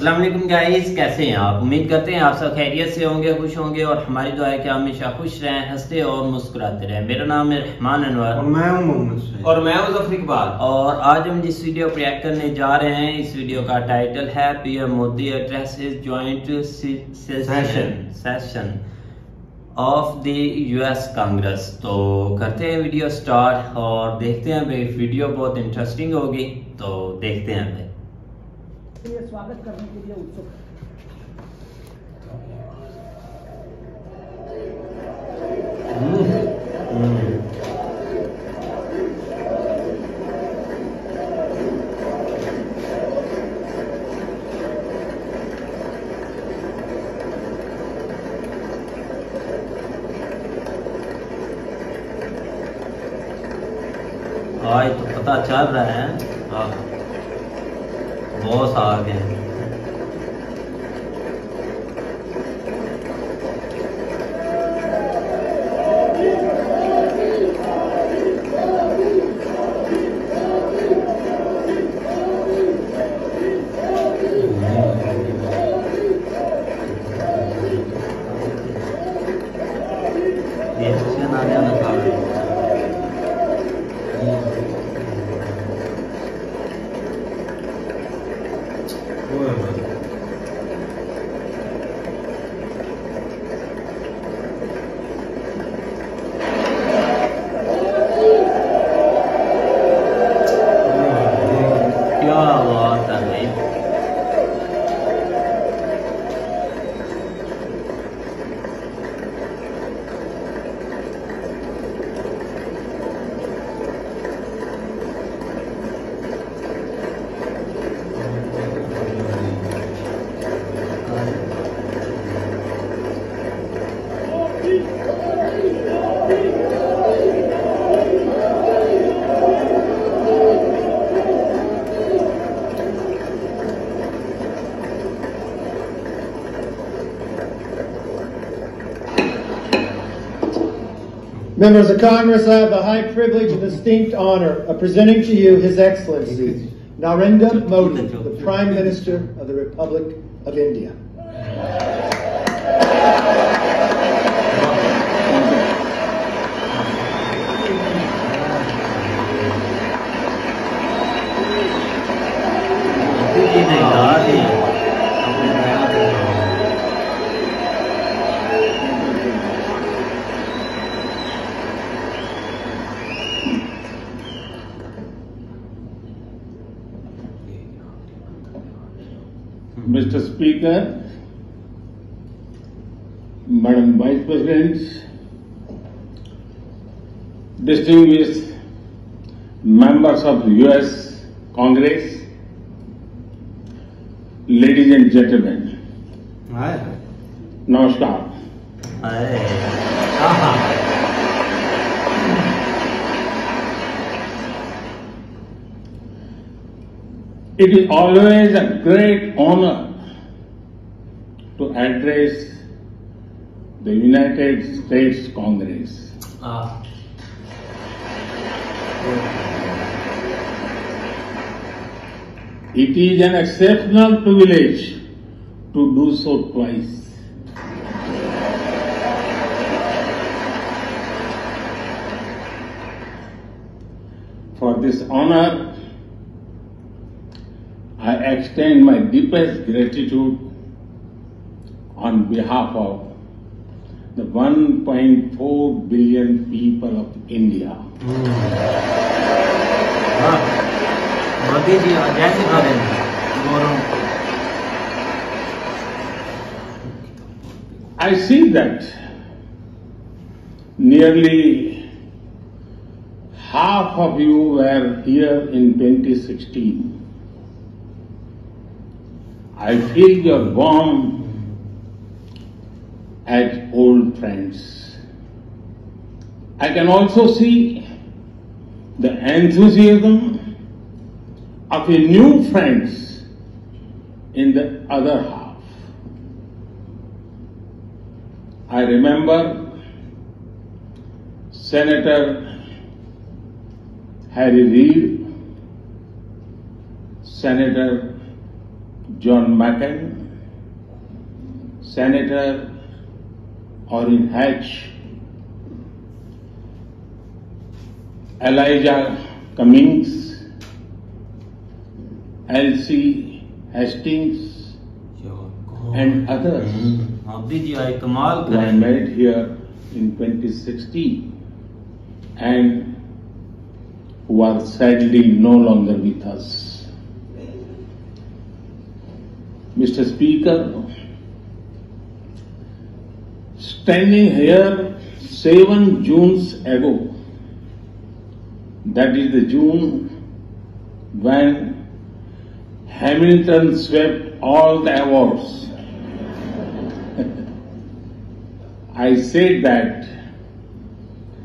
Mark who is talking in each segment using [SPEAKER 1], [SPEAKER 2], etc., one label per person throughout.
[SPEAKER 1] अस्सलाम वालेकुम गाइस, कैसे हैं आप? उम्मीद करते हैं आप सब खैरियत से होंगे, खुश होंगे और हमारी दुआ है कि आप हमेशा खुश रहें, हंसते और मुस्कुराते रहें। मेरा नाम है रहमान अनवर
[SPEAKER 2] और मैं हूं मोहम्मद
[SPEAKER 3] और मैं हूं ज़ाफा इकबाल।
[SPEAKER 1] और आज हम जिस वीडियो को रिएक्ट करने जा रहे हैं, इस वीडियो का टाइटल है PM Modi address his joint session of the US Congress. तो करते हैं वीडियो स्टार्ट और देखते हैं भाई, वीडियो बहुत इंटरेस्टिंग होगी, तो देखते हैं भाई।
[SPEAKER 4] स्वागत करने के लिए उत्सुक
[SPEAKER 1] आज तो पता चल रहा है बहुत आ गए।
[SPEAKER 4] Members of Congress, I have the high privilege and distinct honor of presenting to you His Excellency Narendra Modi, the Prime Minister of the Republic of India.
[SPEAKER 5] Mr. Speaker, Madam Vice President, distinguished members of the US Congress, ladies and gentlemen, Namaskar. It is always a great honor to address the United States Congress. It is an exceptional privilege to do so twice. For this honor, I extend my deepest gratitude on behalf of the 1.4 billion people of India. I see that nearly half of you were here in 2016. I feel your warmth as old friends. I can also see the enthusiasm of your new friends in the other half. I remember Senator Harry Reid, Senator John McCain, Senator Orrin Hatch, Elijah Cummings, Elsie Hastings, and others who I met here in 2016 and who are sadly no longer with us. Mr. Speaker, standing here 7 Junes ago, that is the June when Hamilton swept all the awards, I said that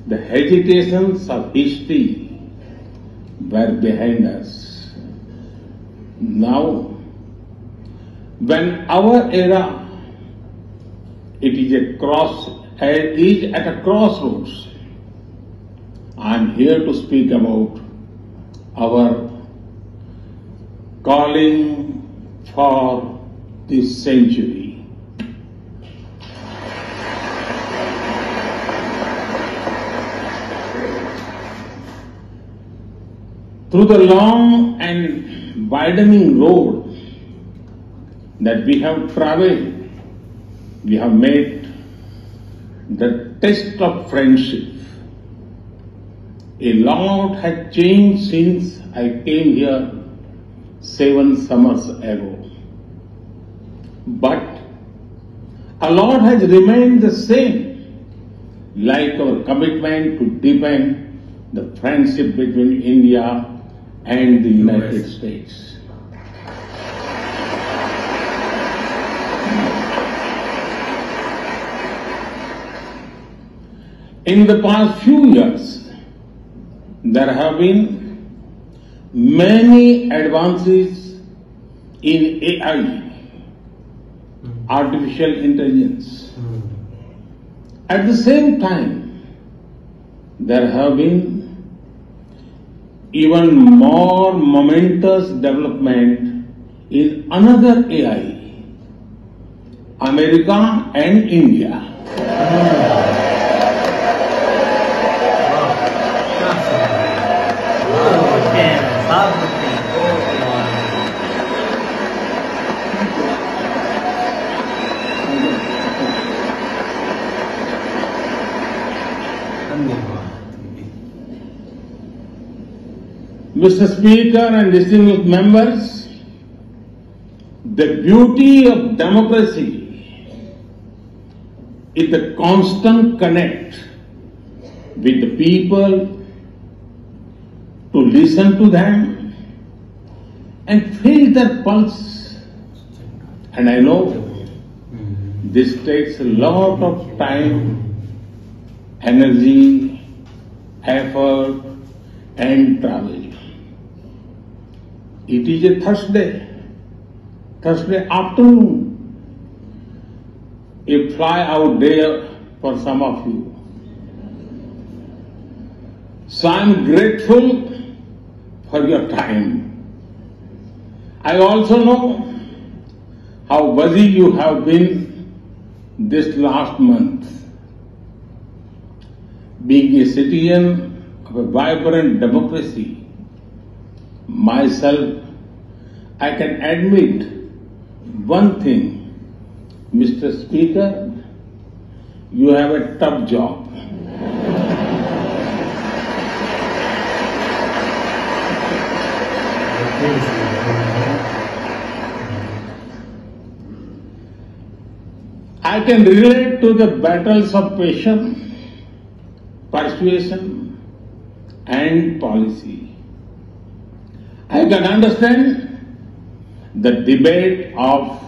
[SPEAKER 5] the hesitations of history were behind us. Now, when our era is at a crossroads, I am here to speak about our calling for this century. Through the long and widening road that we have traveled, we have made the test of friendship. A lot has changed since I came here 7 summers ago. But a lot has remained the same, like our commitment to deepen the friendship between India and the United States. In the past few years, there have been many advances in AI, artificial intelligence. At the same time, there have been even more momentous development in another AI, America and India. Mr. Speaker and distinguished members, the beauty of democracy is the constant connect with the people, to listen to them and feel their pulse. And I know this takes a lot of time, energy, effort and travel. It is a Thursday afternoon, a fly-out day for some of you. So I am grateful for your time. I also know how busy you have been this last month. Being a citizen of a vibrant democracy, myself, I can admit one thing, Mr. Speaker, you have a tough job. I can relate to the battles of patience, persuasion and policy. I can understand the debate of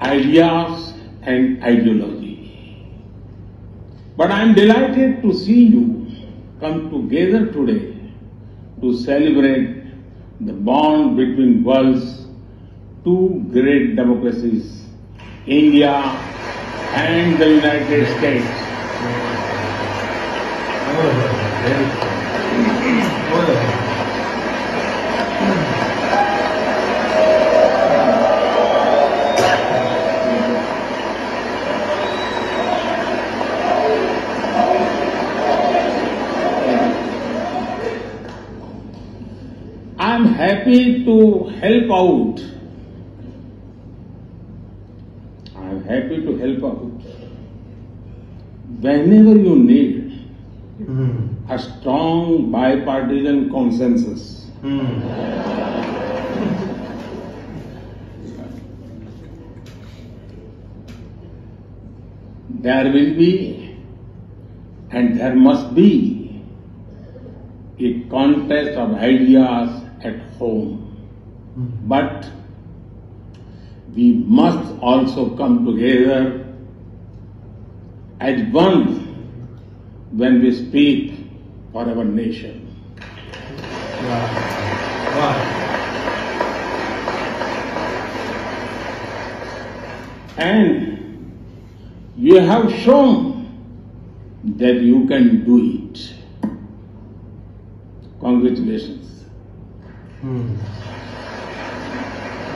[SPEAKER 5] ideas and ideology. But I am delighted to see you come together today to celebrate the bond between world's two great democracies, India and the United States. I'm happy to help out. I'm happy to help out whenever you need a strong bipartisan consensus. There will be and there must be a contest of ideas at home. But we must also come together as one when we speak for our nation. And you have shown that you can do it. Congratulations.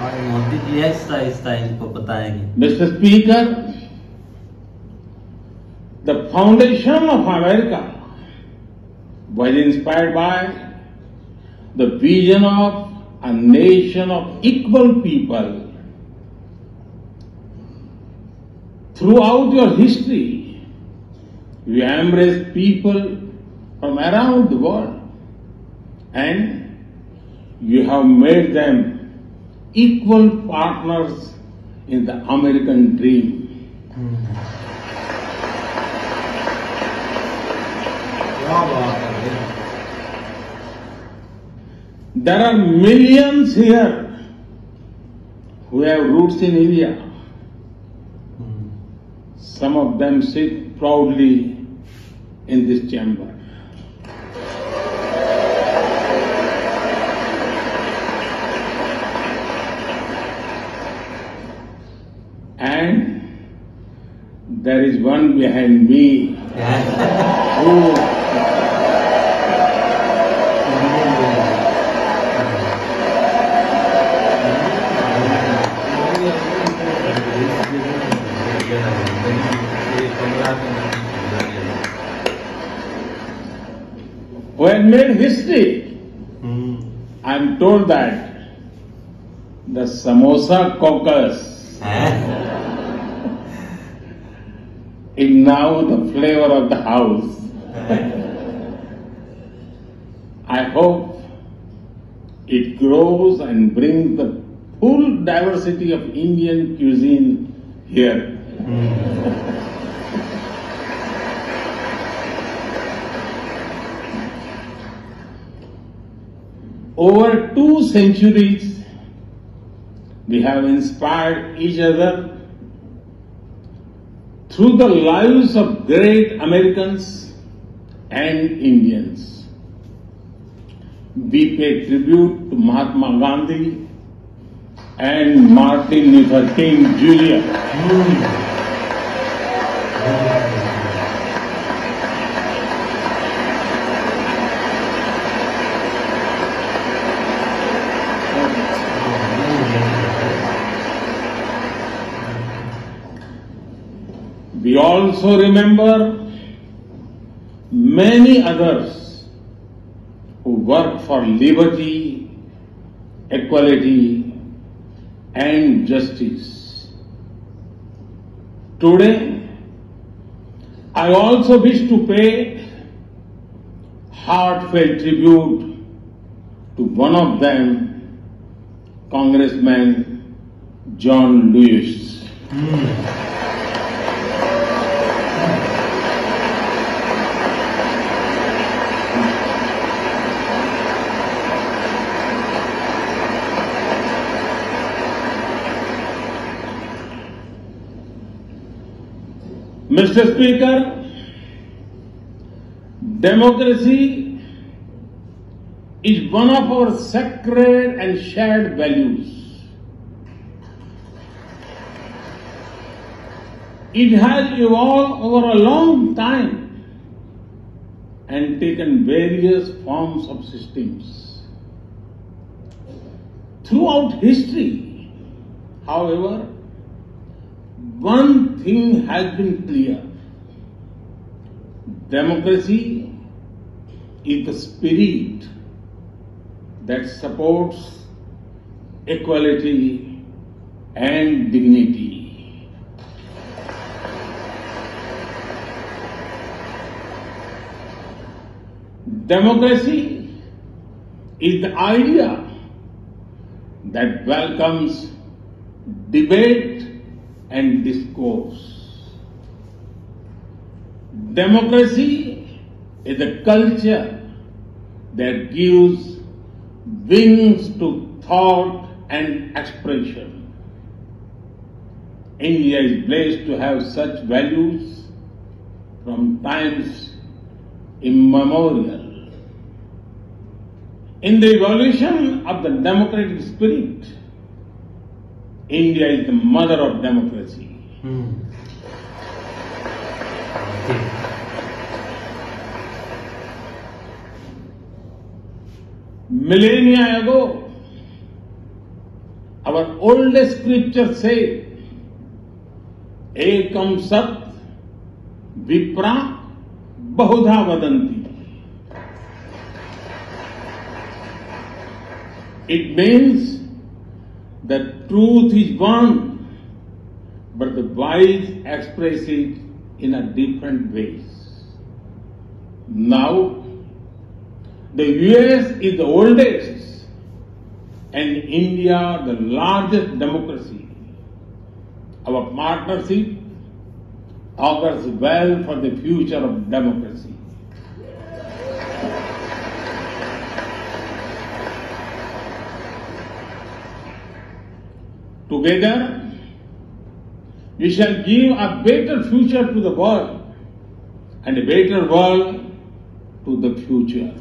[SPEAKER 1] और मोदी जी ऐसा इनको बताएंगे.
[SPEAKER 5] Mr. Speaker, the foundation of America was inspired by the vision of a nation of equal people. Throughout your history, you embraced people from around the world and you have made them equal partners in the American dream. There are millions here who have roots in India. Some of them sit proudly in this chamber. And there is one behind me who had made history. I'm told that the Samosa caucus is now the flavor of the house. I hope it grows and brings the full diversity of Indian cuisine here. Over 2 centuries, we have inspired each other through the lives of great Americans and Indians. We pay tribute to Mahatma Gandhi and Martin Luther King Jr. We also remember many others who work for liberty, equality, and justice. Today, I also wish to pay heartfelt tribute to one of them, Congressman John Lewis. Mr. Speaker, democracy is one of our sacred and shared values. It has evolved over a long time and taken various forms of systems. Throughout history, however, one thing has been clear. Democracy is the spirit that supports equality and dignity. Democracy is the idea that welcomes debate and discourse. Democracy is a culture that gives wings to thought and expression. India is blessed to have such values from times immemorial. In the evolution of the democratic spirit, India is the mother of democracy. Millennia ago, our oldest scripture said, Ekam Sat Vipra Bahudha Vadanti. It means that truth is one, but the wise express it in a different ways. Now, the US is the oldest and India the largest democracy. Our partnership augurs well for the future of democracy. Together, we shall give a better future to the world and a better world to the future.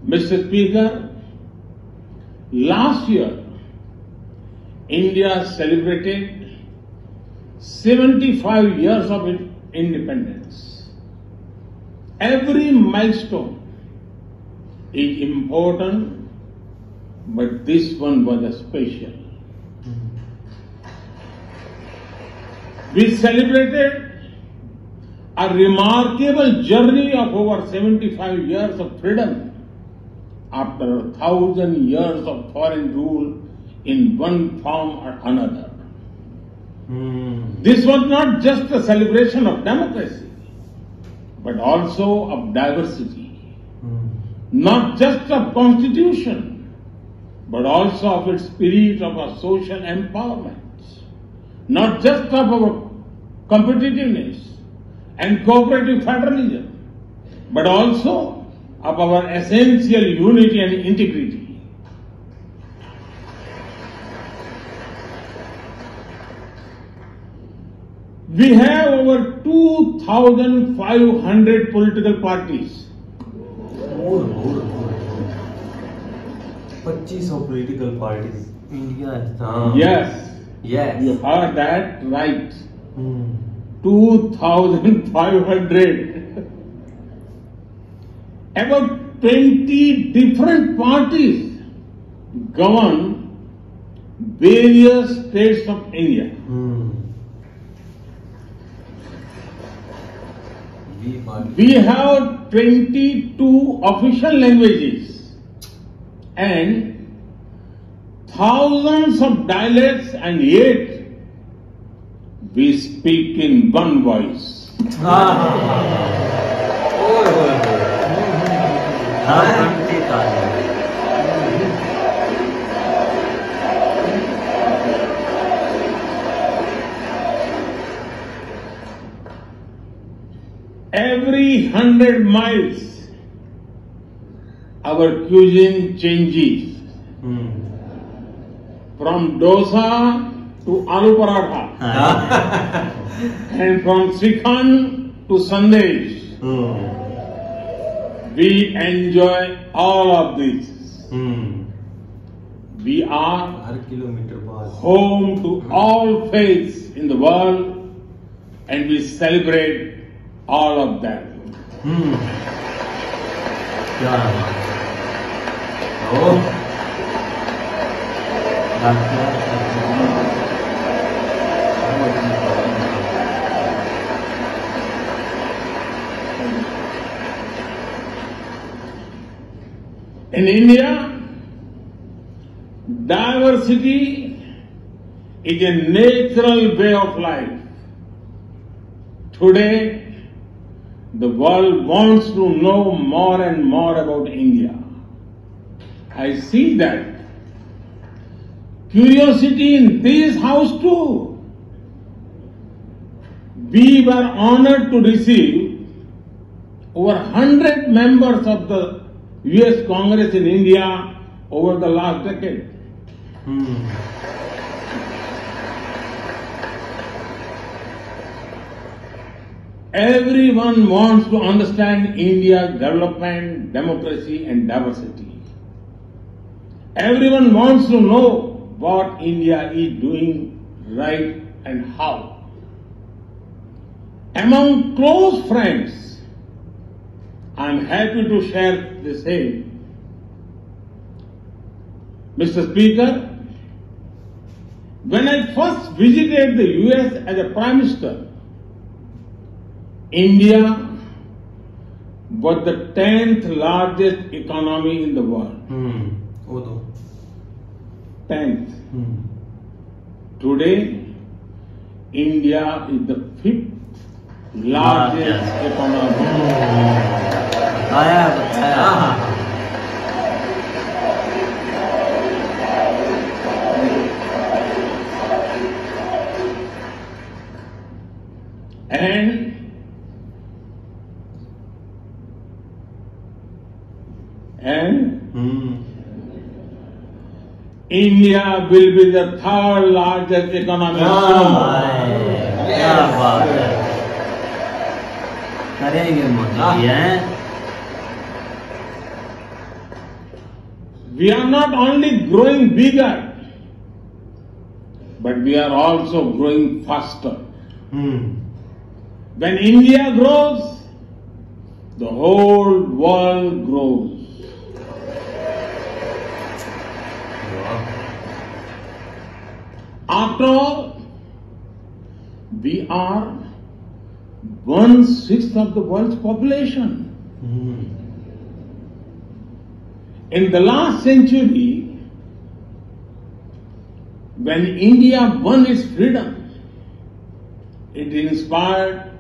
[SPEAKER 5] Mr. Speaker, last year, India celebrated 75 years of independence. Every milestone is important, but this one was a special. We celebrated a remarkable journey of over 75 years of freedom after 1,000 years of foreign rule in one form or another. This was not just a celebration of democracy, but also of diversity. Not just of constitution, but also of its spirit of a social empowerment. Not just of our competitiveness and cooperative federalism, but also of our essential unity and integrity. We have over 2,500 political parties.
[SPEAKER 1] 25 political parties. India is
[SPEAKER 5] Yes.
[SPEAKER 1] Yes.
[SPEAKER 5] You heard that right. 2,500. About 20 different parties govern various states of India. We have 22 official languages and thousands of dialects, and yet we speak in one voice. Every 100 miles, our cuisine changes. From dosa to aloo paratha, and from Srikhand to sandesh. We enjoy all of this. We are home to all faiths in the world, and we celebrate all of them. In India, diversity is a natural way of life. Today, the world wants to know more and more about India. I see that curiosity in this house too. We were honored to receive over 100 members of the US Congress in India over the last decade. Everyone wants to understand India's development, democracy and diversity. Everyone wants to know what India is doing right and how. Among close friends, I am happy to share the same. Mr. Speaker, when I first visited the US as a Prime Minister, India was the 10th largest economy in the world. 10th. Today, India is the 5th largest economy. And India will be the 3rd largest economy. We are not only growing bigger, but we are also growing faster. When India grows, the whole world grows. After all, we are 1/6 of the world's population. In the last century, when India won its freedom, it inspired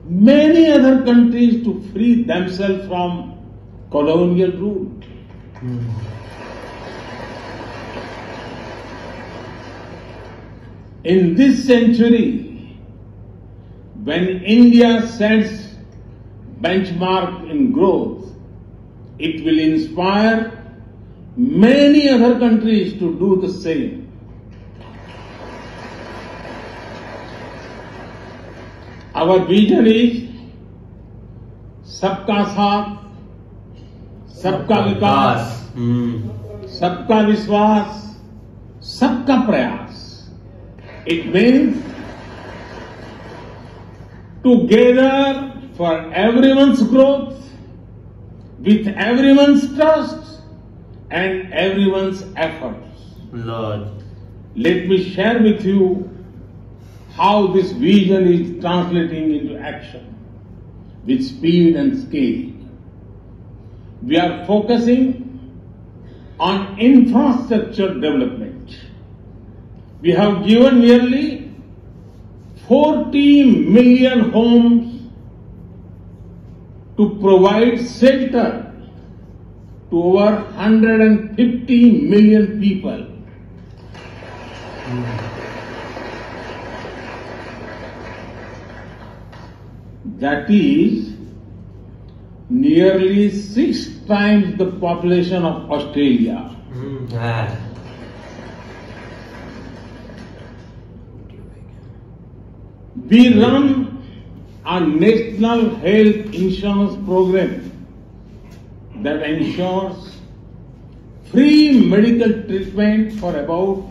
[SPEAKER 5] many other countries to free themselves from colonial rule. In this century, when India sets benchmark in growth, it will inspire many other countries to do the same. Our vision is सबका साथ, सबका विकास, सबका विश्वास, सबका प्रयास. It means together for everyone's growth, with everyone's trust and everyone's efforts.
[SPEAKER 1] Lord,
[SPEAKER 5] let me share with you how this vision is translating into action with speed and scale. We are focusing on infrastructure development. We have given nearly 40 million homes to provide shelter to over 150 million people. That is nearly 6 times the population of Australia. We run a national health insurance program that ensures free medical treatment for about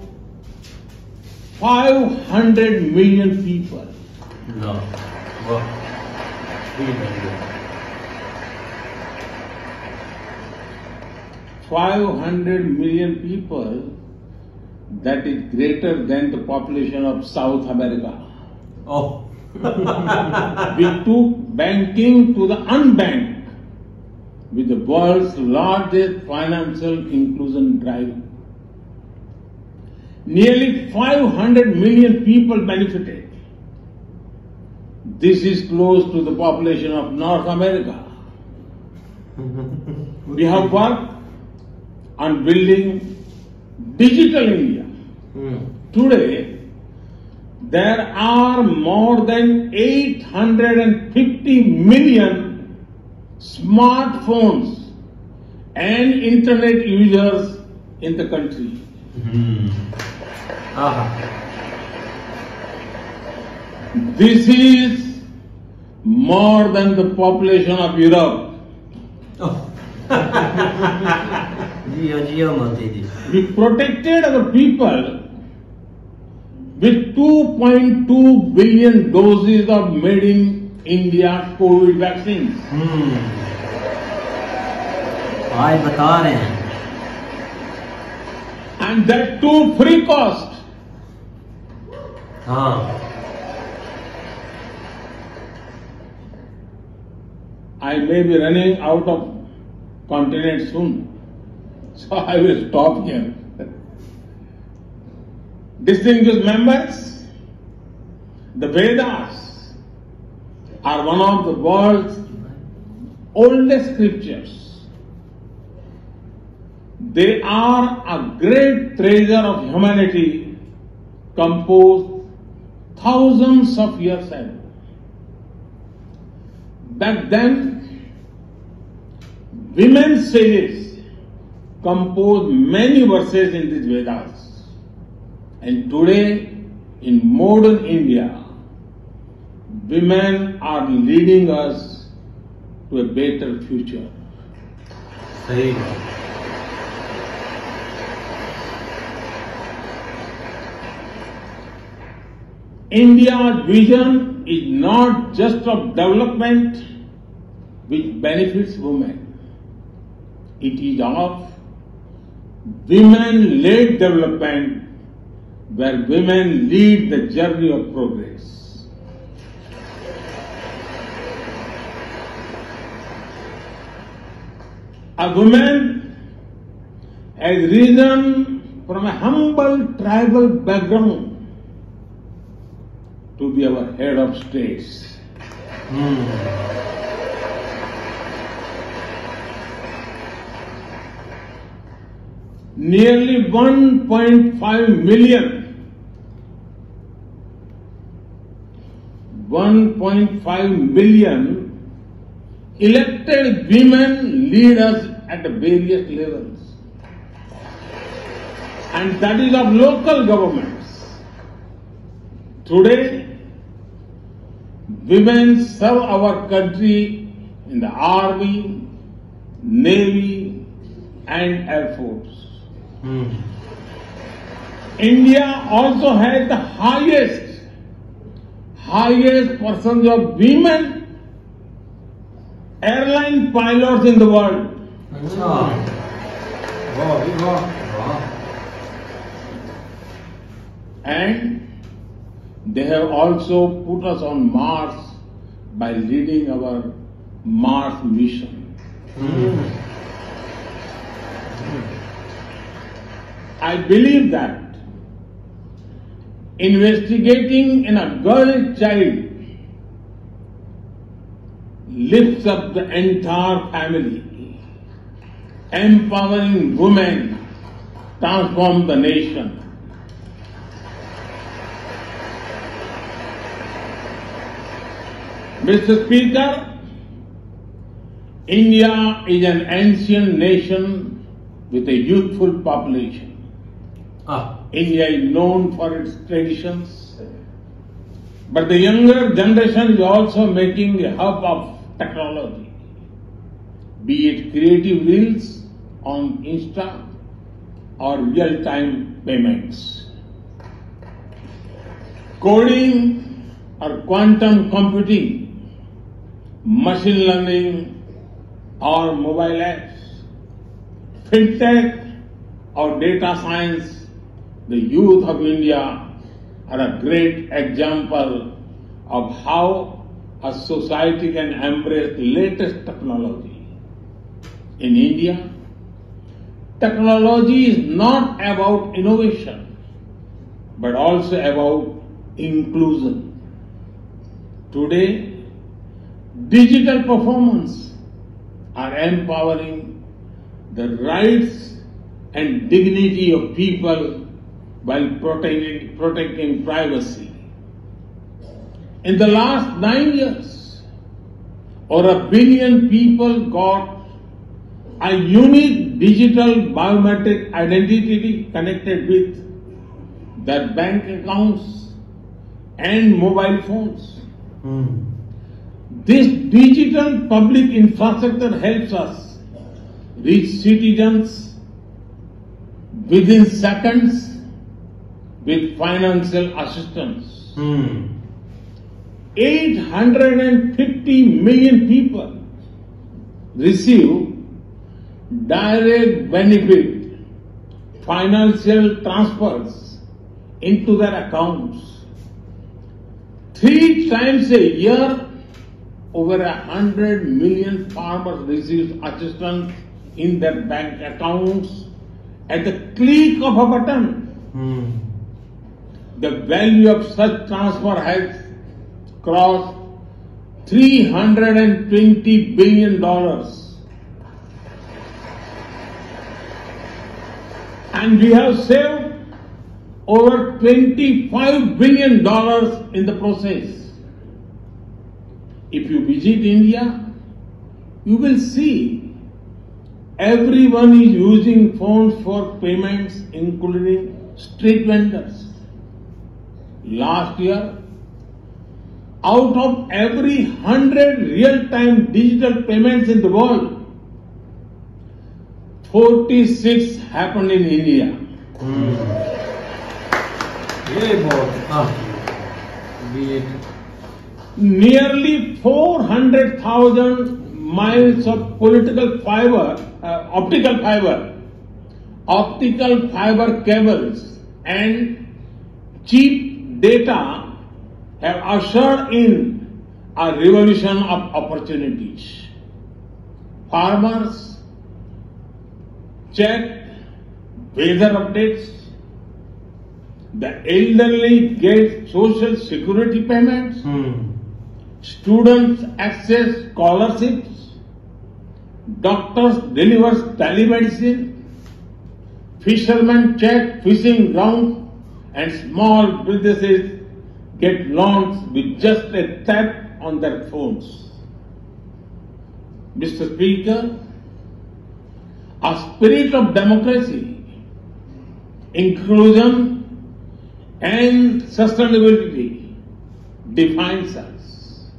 [SPEAKER 5] 500 million people.
[SPEAKER 1] No. Wow. 3 million.
[SPEAKER 5] 500 million people, that is greater than the population of South America.
[SPEAKER 1] Oh.
[SPEAKER 5] We took banking to the unbanked with the world's largest financial inclusion drive. Nearly 500 million people benefited. This is close to the population of North America. We have worked on building digital India. Today, there are more than 850 million smartphones and internet users in the country. This is more than the population of Europe. We protected our people with 2.2 billion doses of made in India COVID vaccines. And that too free cost. I may be running out of continent soon, so I will stop here. Distinguished members, the Vedas are one of the world's oldest scriptures. They are a great treasure of humanity, composed thousands of years ago. Back then, women's sages composed many verses in these Vedas. And today, in modern India, women are leading us to a better future. India's vision is not just of development which benefits women. It is of women-led development where women lead the journey of progress. A woman has risen from a humble tribal background to be our head of states. Nearly 1.5 million elected women lead us at the various levels. And that is of local governments. Today, women serve our country in the Army, Navy, and Air Force. India also has the highest percentage of women airline pilots in the world. And they have also put us on Mars by leading our Mars mission. I believe that investigating in a girl child lifts up the entire family. Empowering women transform the nation. Mr. Speaker, India is an ancient nation with a youthful population. India is known for its traditions, but the younger generation is also making the hub of technology, be it creative reels on Insta or real-time payments. coding or quantum computing, machine learning or mobile apps, fintech or data science, the youth of India are a great example of how a society can embrace the latest technology. In India, technology is not about innovation, but also about inclusion. Today, digital performance are empowering the rights and dignity of people while protecting privacy. In the last 9 years, over 1 billion people got a unique digital biometric identity connected with their bank accounts and mobile phones. This digital public infrastructure helps us reach citizens within seconds with financial assistance. 850 million people receive direct benefit financial transfers into their accounts. 3 times a year, over 100 million farmers receive assistance in their bank accounts at the click of a button. The value of such transfer has crossed $320 billion. And we have saved over $25 billion in the process. If you visit India, you will see everyone is using phones for payments, including street vendors. Last year, out of every 100 real-time digital payments in the world, 46 happened in India. Nearly 400,000 miles of optical fiber cables and cheap data have ushered in a revolution of opportunities. Farmers check weather updates, the elderly get social security payments, students access scholarships, doctors deliver telemedicine, fishermen check fishing grounds, and small businesses get loans with just a tap on their phones. Mr. Speaker, a spirit of democracy, inclusion, and sustainability defines us.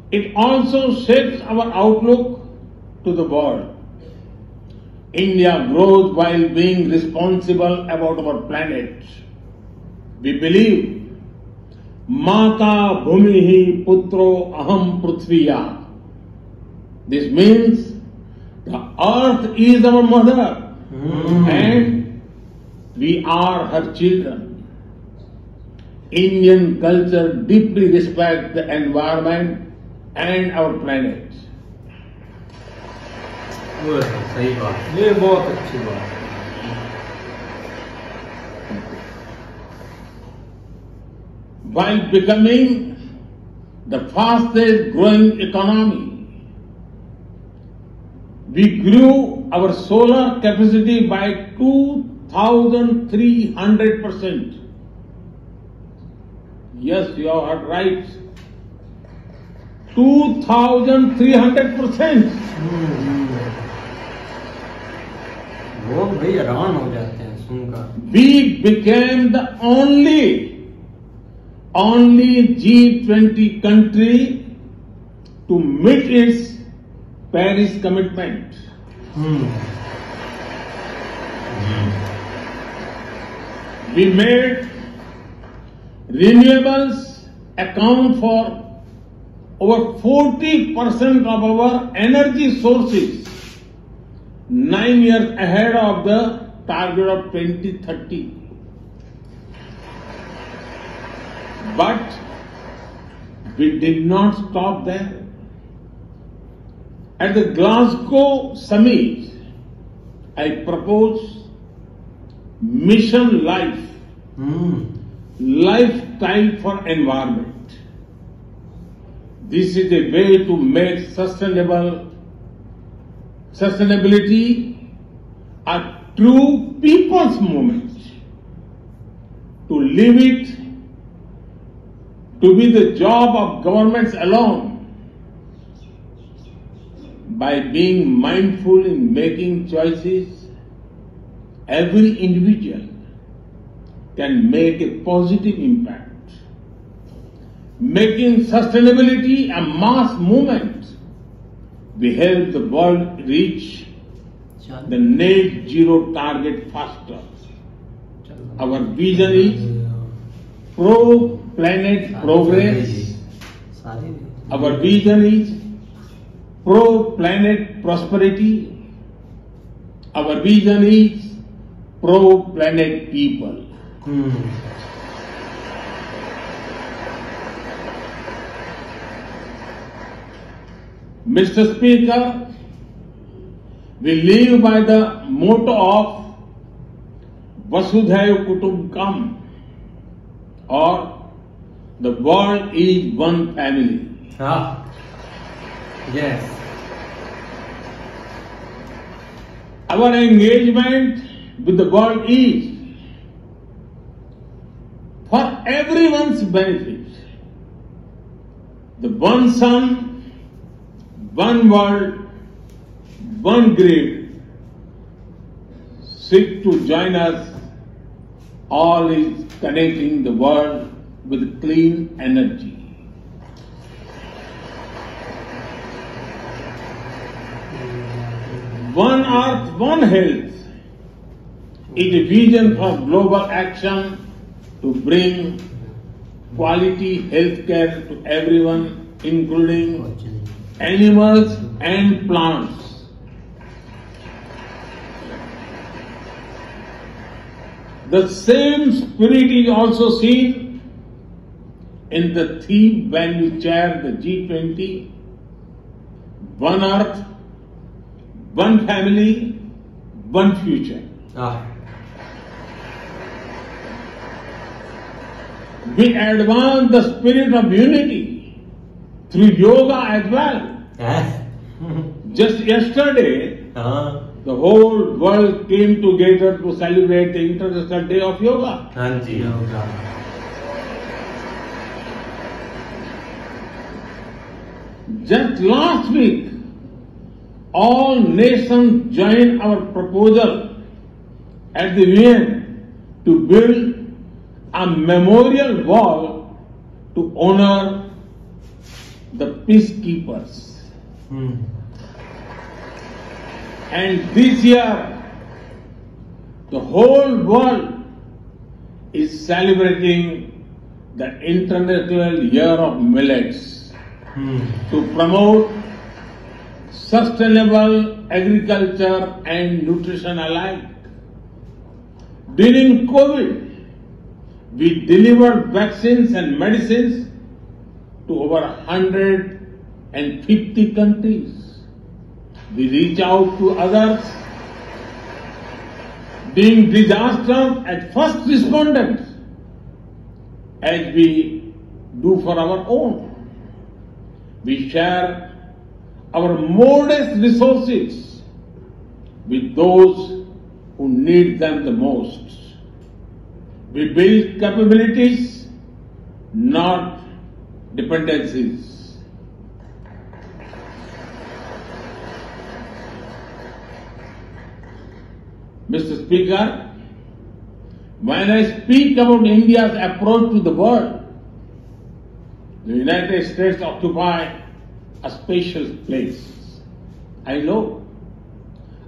[SPEAKER 5] It also shapes our outlook to the world. India grows while being responsible about our planet. We believe Mata Bhumihi Putro Aham Prithviya. This means the earth is our mother and we are her children. Indian culture deeply respects the environment and our planet.
[SPEAKER 1] सही बात, ये बहुत अच्छी बात है।
[SPEAKER 5] While becoming the fastest growing economy, we grew our solar capacity by 2,300%. Yes, you have heard right. 2,300%.
[SPEAKER 1] लोग भाई हैरान हो जाते हैं सुनकर।
[SPEAKER 5] We became the only G20 country to meet its Paris commitment. We made Renewables account for over 40% of our energy sources, 9 years ahead of the target of 2030. But we did not stop there. At the Glasgow summit, I proposed Mission Life, Lifestyle for Environment. This is a way to make sustainability a true people's movement, to live it, to be the job of governments alone. By being mindful in making choices, every individual can make a positive impact. Making sustainability a mass movement, we help the world reach the net zero target faster. Our vision is pro-planet progress. Our vision is pro-planet prosperity. Our vision is pro-planet people. Mr. Speaker, we live by the motto of Vasudhaiva Kutumbakam, or the world is one family.
[SPEAKER 1] Yes.
[SPEAKER 5] Our engagement with the world is for everyone's benefit. The one sun, one world, one grid seek to join us. All is connecting the world with clean energy. One Earth, One Health is a vision for global action to bring quality healthcare to everyone, including animals and plants. The same spirit is also seen in the theme when we chair the G20, One Earth, One Family, One Future. We advance the spirit of unity through yoga as well. Just yesterday, the whole world came together to celebrate the International Day of Yoga. Just last week, all nations joined our proposal at the UN to build a memorial wall to honor the peacekeepers. And this year, the whole world is celebrating the International Year of Millets to promote sustainable agriculture and nutrition alike. During COVID, we delivered vaccines and medicines to over 150 countries. We reach out to others, being disasters at first responders, as we do for our own. We share our modest resources with those who need them the most. We build capabilities, not dependencies. Mr. Speaker, when I speak about India's approach to the world, the United States occupy a special place. I know.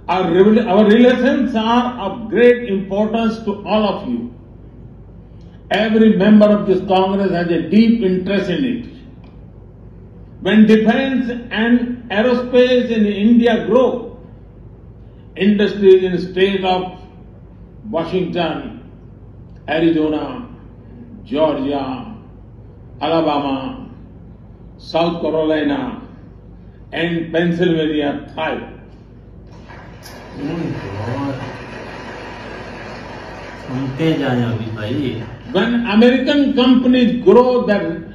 [SPEAKER 5] Our relations are of great importance to all of you. Every member of this Congress has a deep interest in it. When defense and aerospace in India grow, industries in the state of Washington, Arizona, Georgia, Alabama, South Carolina, and Pennsylvania thrive. When American companies grow, the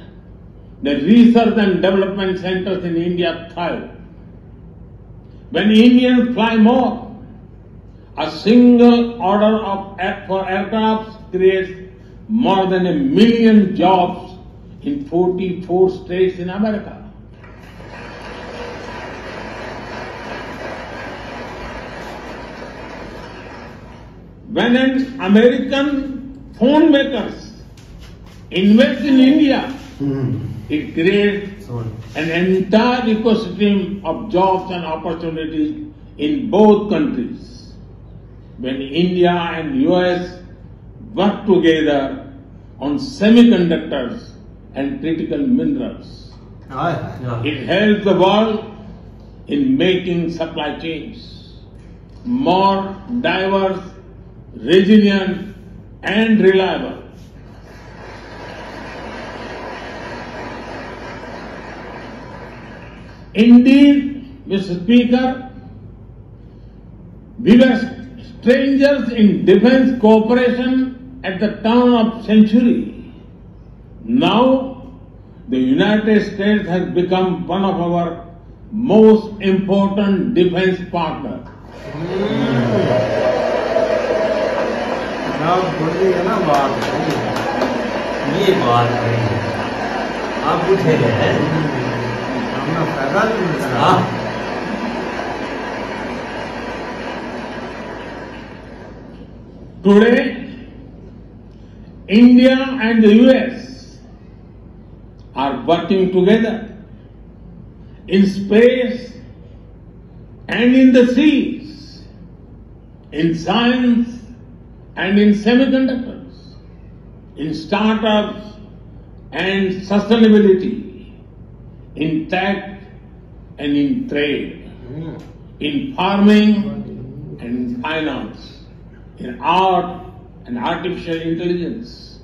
[SPEAKER 5] research and development centers in India thrive. When Indians fly more, a single order for aircrafts creates more than 1 million jobs in 44 states in America. When an American phone makers invest in India, it creates an entire ecosystem of jobs and opportunities in both countries. When India and US work together on semiconductors and critical minerals, it helps the world in making supply chains more diverse, resilient, and reliable. Indeed, Mr. Speaker, we were strangers in defense cooperation at the turn of century. Now, the United States has become one of our most important defense partners.
[SPEAKER 1] बोलिए ना बात ये बात है आप पूछे हैं हमने फायदा नहीं मिलता।
[SPEAKER 5] Today, India and the US are working together in space and in the seas, in science and in semiconductors, in startups and sustainability, in tech and in trade, in farming and in finance, in art and artificial intelligence,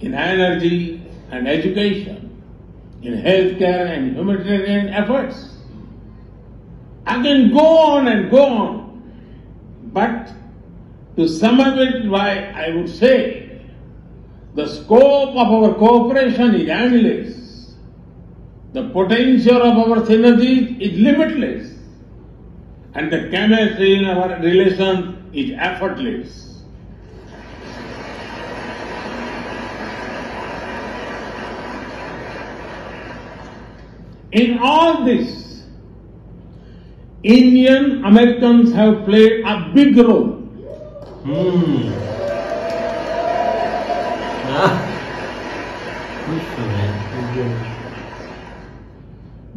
[SPEAKER 5] in energy and education, in healthcare and humanitarian efforts. I can go on and go on, but to sum up it, I would say the scope of our cooperation is endless. The potential of our synergies is limitless. And the chemistry in our relations is effortless. In all this, Indian Americans have played a big role.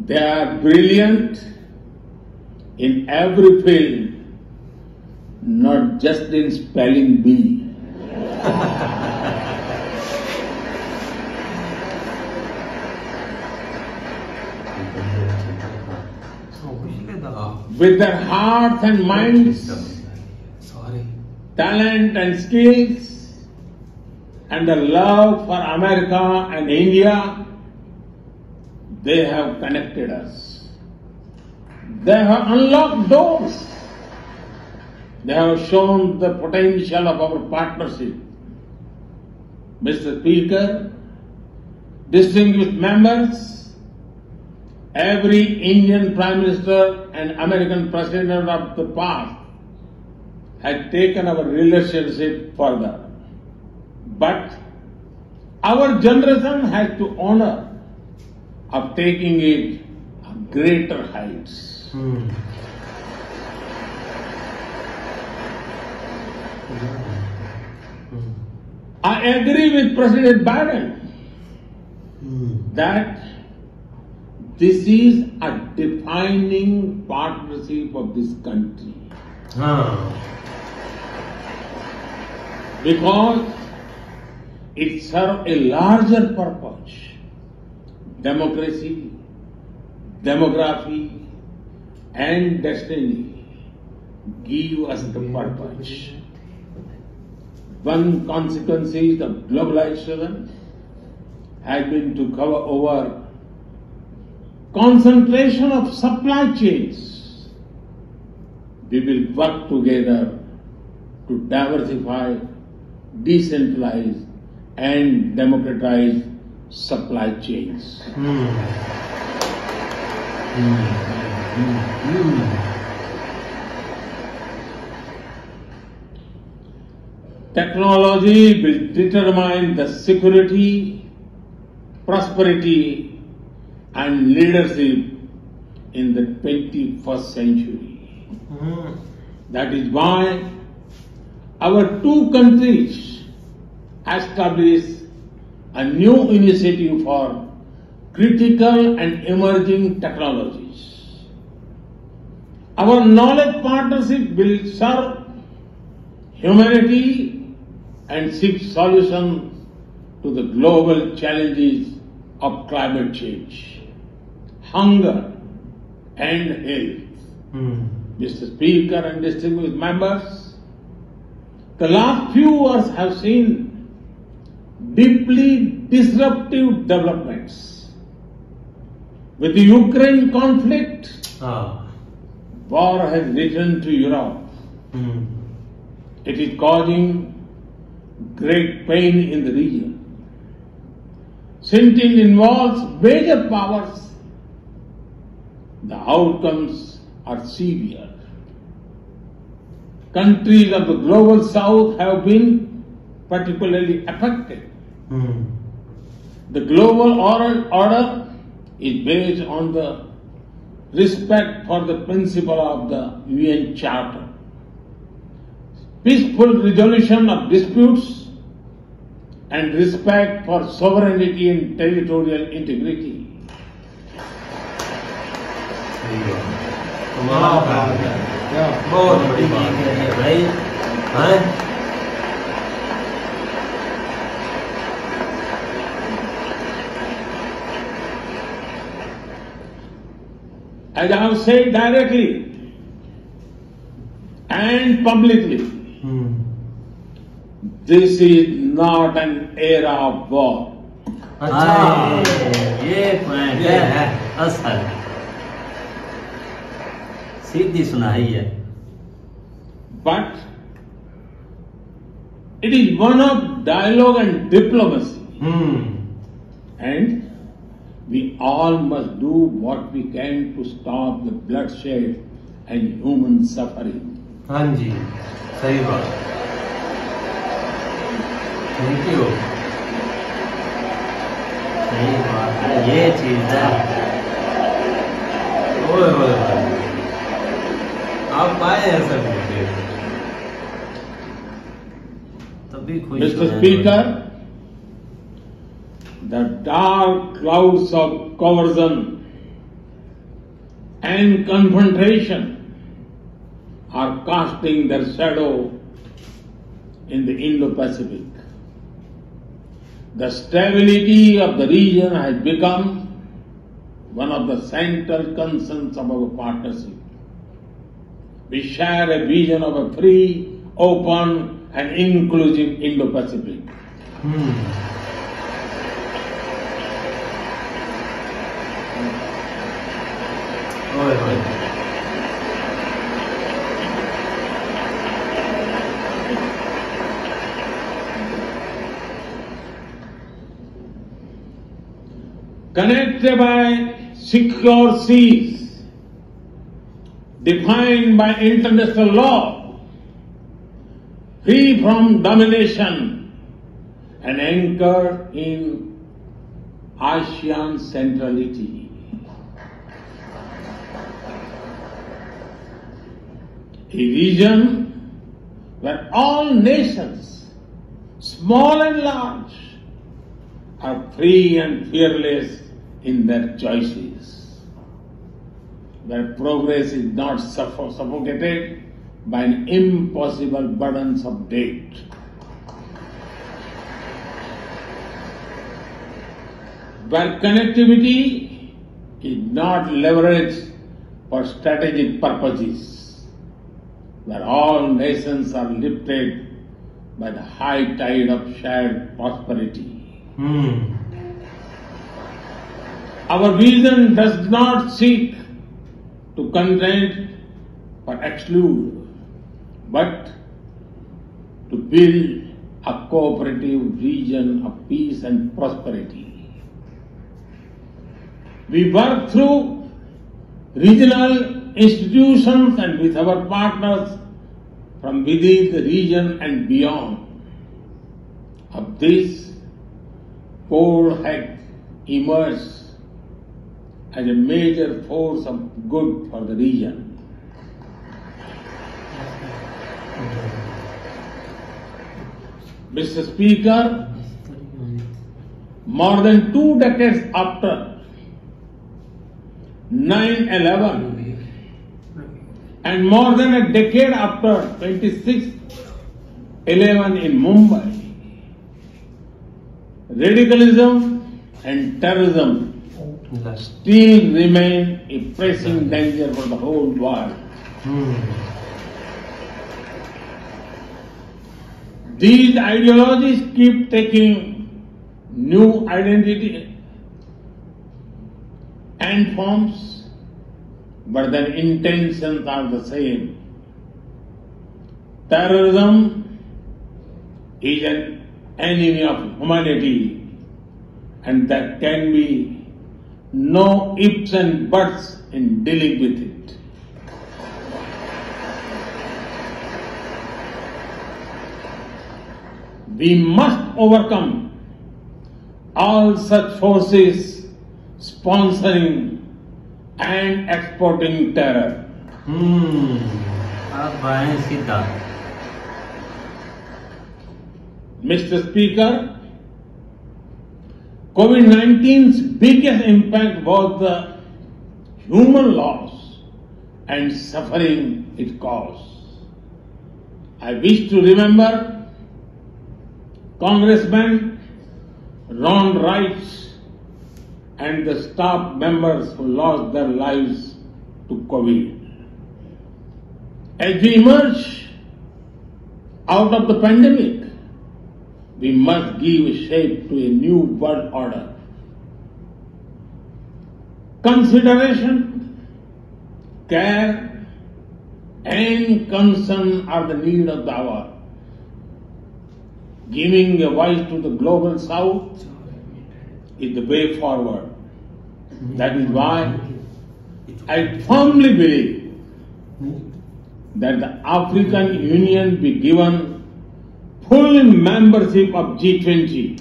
[SPEAKER 5] They are brilliant in every field, not just in spelling bee. With their hearts and minds, talent and skills, and the love for America and India, they have connected us. They have unlocked doors. They have shown the potential of our partnership. Mr. Speaker, distinguished members, every Indian Prime Minister and American President of the past has taken our relationship further. But our generation has to honor of taking it to greater heights. I agree with President Biden that this is a defining partnership of this country. Because it serves a larger purpose. Democracy, demography, and destiny give us the purpose. One consequence of globalization has been to cover over concentration of supply chains. We will work together to diversify, decentralize, and democratize supply chains. Technology will determine the security, prosperity, and leadership in the 21st century. That is why our two countries established a new initiative for critical and emerging technologies. Our knowledge partnership will serve humanity and seek solutions to the global challenges of climate change, hunger, and health. Mr. Speaker and distinguished members, the last few years have seen deeply disruptive developments. With the Ukraine conflict, war has returned to Europe. It is causing great pain in the region. Since it involves major powers, the outcomes are severe. Countries of the global south have been particularly affected. The global order is based on the respect for the principle of the UN Charter, peaceful resolution of disputes, and respect for sovereignty and territorial integrity.
[SPEAKER 1] बहुत बड़ी बात है भाई।
[SPEAKER 5] As I have said directly and publicly, this is not an era of war.
[SPEAKER 1] ये point है असल, सीधी सुनाई है।
[SPEAKER 5] But it is one of dialogue and diplomacy. And we all must do what we can to stop the bloodshed and human suffering.
[SPEAKER 1] हाँ जी, सही बात। Thank you. सही बात है, ये चीज है। ओए ओए आप पाए हैं सब तभी खुश।
[SPEAKER 5] Mr. Speaker, the dark clouds of coercion and confrontation are casting their shadow in the Indo-Pacific. The stability of the region has become one of the central concerns of our partnership. We share a vision of a free, open, and inclusive Indo-Pacific. Connected by secure seas, defined by international law, free from domination, and anchored in ASEAN centrality. A region where all nations, small and large, are free and fearless in their choices, where progress is not suffocated by an impossible burdens of debt. where connectivity is not leveraged for strategic purposes, where all nations are lifted by the high tide of shared prosperity. Our vision does not seek to contain or exclude, but to build a cooperative region of peace and prosperity. We work through regional institutions and with our partners from within the region and beyond. Of this, Quad had emerged as a major force of good for the region. Mr. Speaker, more than 2 decades after 9/11 and more than a decade after 26/11 in Mumbai, radicalism and terrorism still remain a pressing danger for the whole world. These ideologies keep taking new identity and forms, but their intentions are the same. Terrorism is an enemy of humanity, and there can be no ifs and buts in dealing with it. We must overcome all such forces sponsoring and exporting terror. Mr. Speaker, COVID-19's biggest impact was the human loss and suffering it caused. I wish to remember Congressman Ron Wright and the staff members who lost their lives to COVID. As we emerge out of the pandemic, we must give shape to a new world order. Consideration, care, and concern are the need of the hour. Giving a voice to the global south is the way forward. That is why I firmly believe that the African Union be given full membership of G20.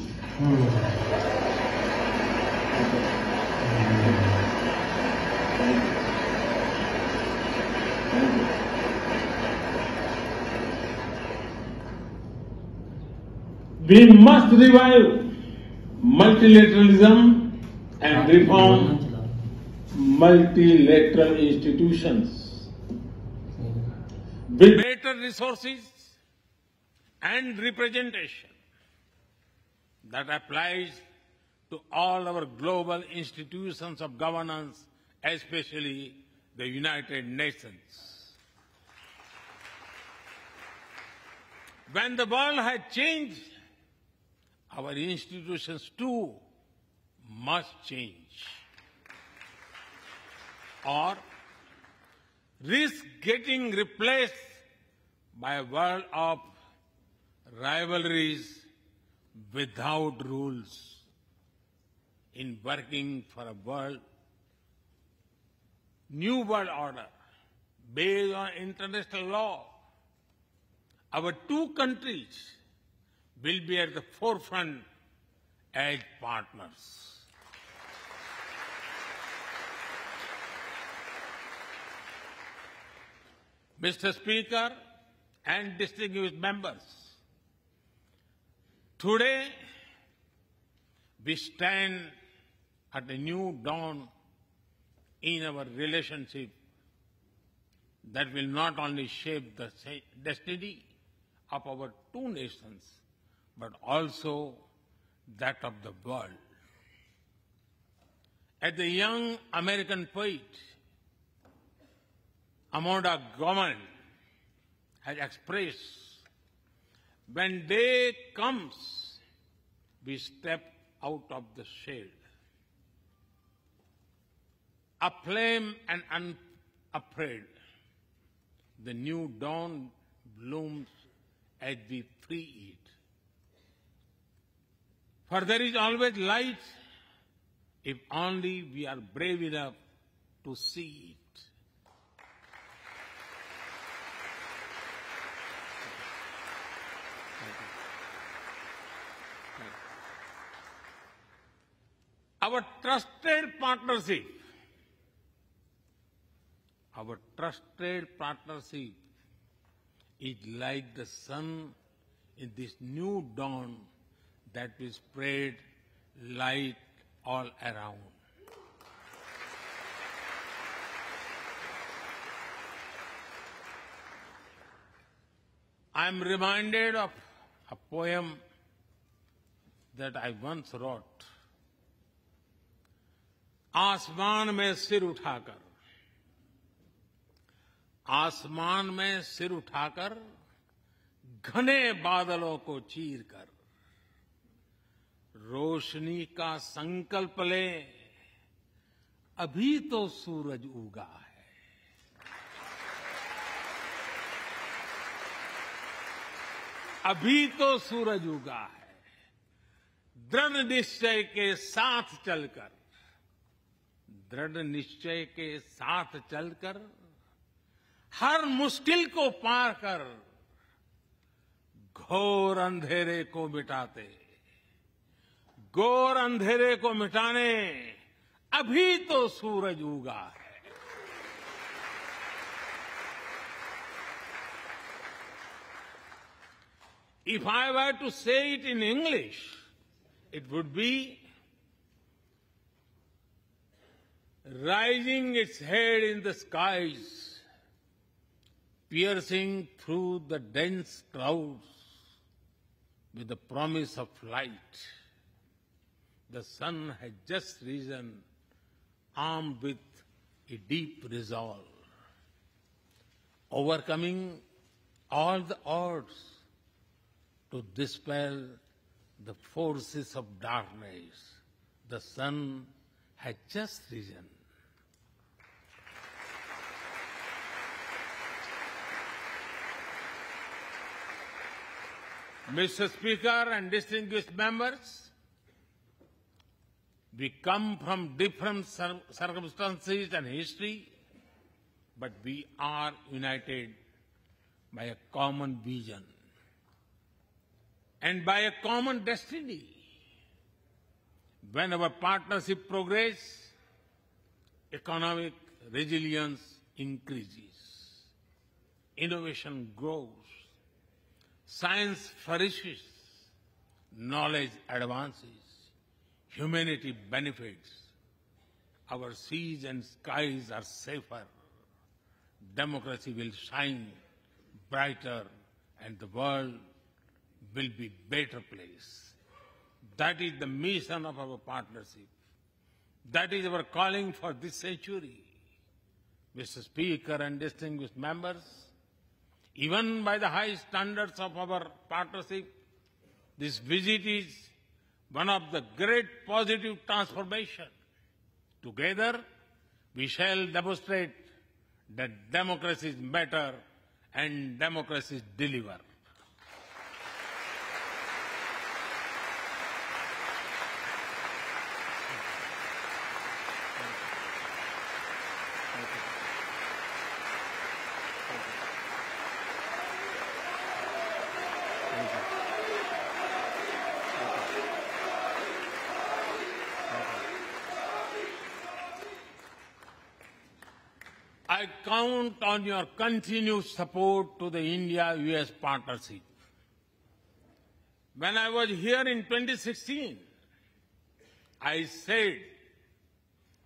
[SPEAKER 5] We must revive multilateralism and reform multilateral institutions. With better resources and representation that applies to all our global institutions of governance, especially the United Nations. When the world has changed, our institutions too must change, or risk getting replaced by a world of rivalries without rules. In working for a new world order based on international law, our two countries will be at the forefront as partners. Mr. Speaker and distinguished members, today we stand at a new dawn in our relationship that will not only shape the destiny of our two nations, but also that of the world. as the young American poet Amanda Gorman has expressed, when day comes, we step out of the shade. Aflame and unafraid, the new dawn blooms as we free it. For there is always light if only we are brave enough to see it. Our trusted partnership is like the sun in this new dawn that will spread light all around. I am reminded of a poem that I once wrote. आसमान में सिर उठाकर, आसमान में सिर उठाकर, घने बादलों को चीरकर, रोशनी का संकल्प ले, अभी तो सूरज उगा है। अभी तो सूरज उगा है। दृढ़ निश्चय के साथ चलकर, दृढ़ निश्चय के साथ चलकर, हर मुश्किल को पार कर, घोर अंधेरे को मिटाते, घोर अंधेरे को मिटाने अभी तो सूरज उगा है। If I were to say it in English, it would be rising its head in the skies, piercing through the dense clouds with the promise of light. The sun has just risen, armed with a deep resolve, overcoming all the odds to dispel the forces of darkness. The sun has just risen. Mr. Speaker and distinguished members, we come from different circumstances and history, but we are united by a common vision and by a common destiny. When our partnership progresses, economic resilience increases, innovation grows, science flourishes, knowledge advances, humanity benefits, our seas and skies are safer, democracy will shine brighter, and the world will be a better place. That is the mission of our partnership. That is our calling for this century. Mr. Speaker and distinguished members, even by the high standards of our partnership, this visit is one of the great positive transformation. Together, we shall demonstrate that democracy is better and democracy is deliver. I count on your continued support to the India-US partnership. When I was here in 2016, I said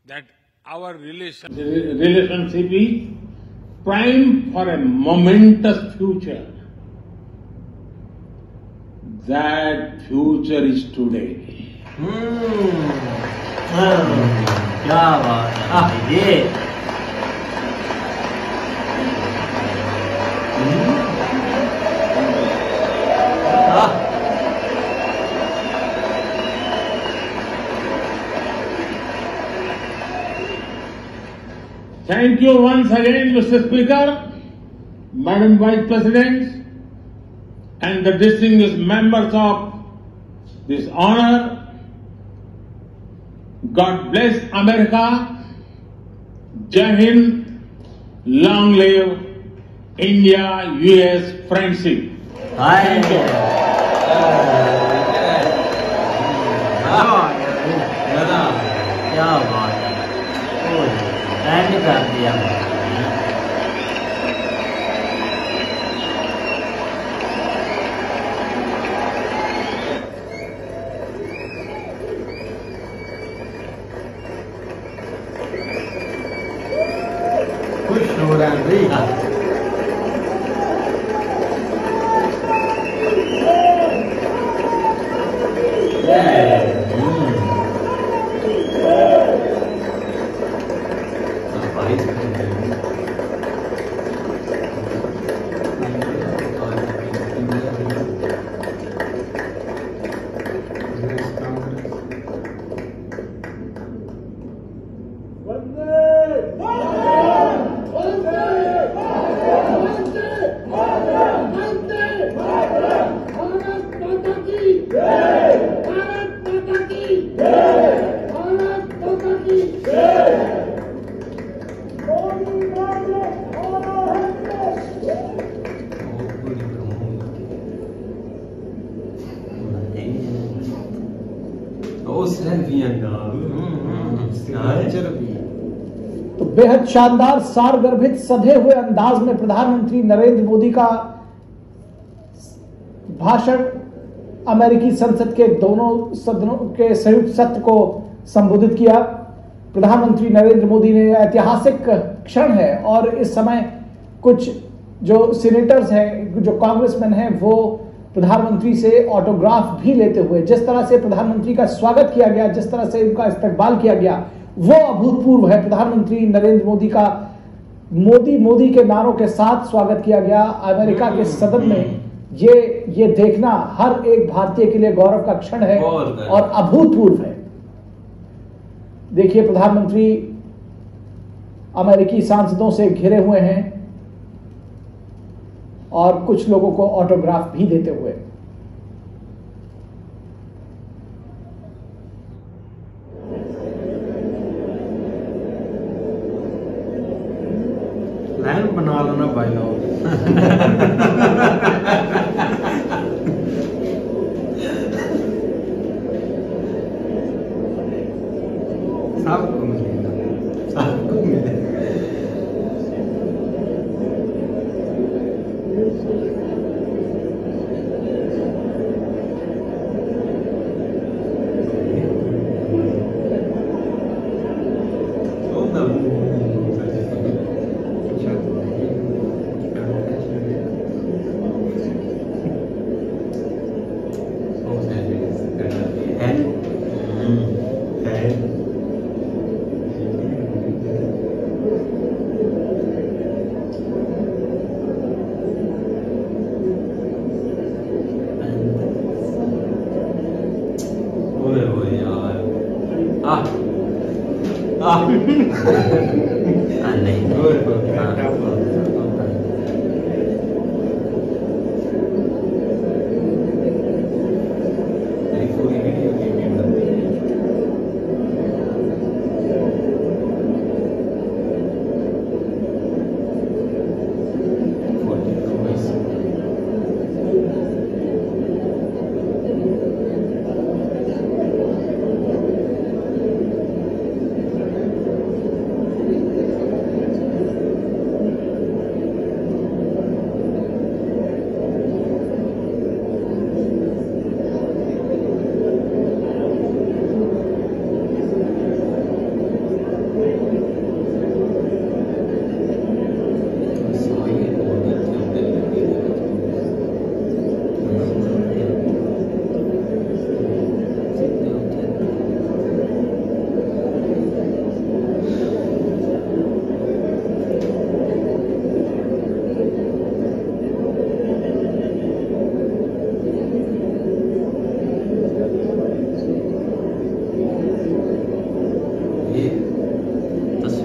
[SPEAKER 5] that our relationship is primed for a momentous future. That future is today.
[SPEAKER 1] क्या बात है ये।
[SPEAKER 5] Thank you once again, Mr. Speaker, Madam Vice President, and the distinguished members of this honor. God bless America. Jai Hind. Long live India-US friendship. Thank you.
[SPEAKER 1] क्या बात है, and कर दिया।
[SPEAKER 2] खुश हो रहा है भाई।
[SPEAKER 3] तो बेहद शानदार सारगर्भित सधे हुए अंदाज में प्रधानमंत्री नरेंद्र मोदी का भाषण अमेरिकी संसद के दोनों सदनों के संयुक्त सत्र को संबोधित किया। प्रधानमंत्री नरेंद्र मोदी ने ऐतिहासिक क्षण है और इस समय कुछ जो सीनेटर्स हैं, जो कांग्रेसमैन हैं, वो प्रधानमंत्री से ऑटोग्राफ भी लेते हुए जिस तरह से प्रधानमंत्री का स्वागत किया गया, जिस तरह से उनका इस्तकबाल किया गया, वो अभूतपूर्व है। प्रधानमंत्री नरेंद्र मोदी का मोदी के नारों के साथ स्वागत किया गया अमेरिका के सदन में। ये देखना हर एक भारतीय के लिए गौरव का क्षण है और अभूतपूर्व है। देखिए, प्रधानमंत्री अमेरिकी सांसदों से घिरे हुए हैं और कुछ लोगों को ऑटोग्राफ भी देते हुए।
[SPEAKER 2] लाइन बना लो ना भाई लोग। सबको मिलेगा, सबको मिलेगा।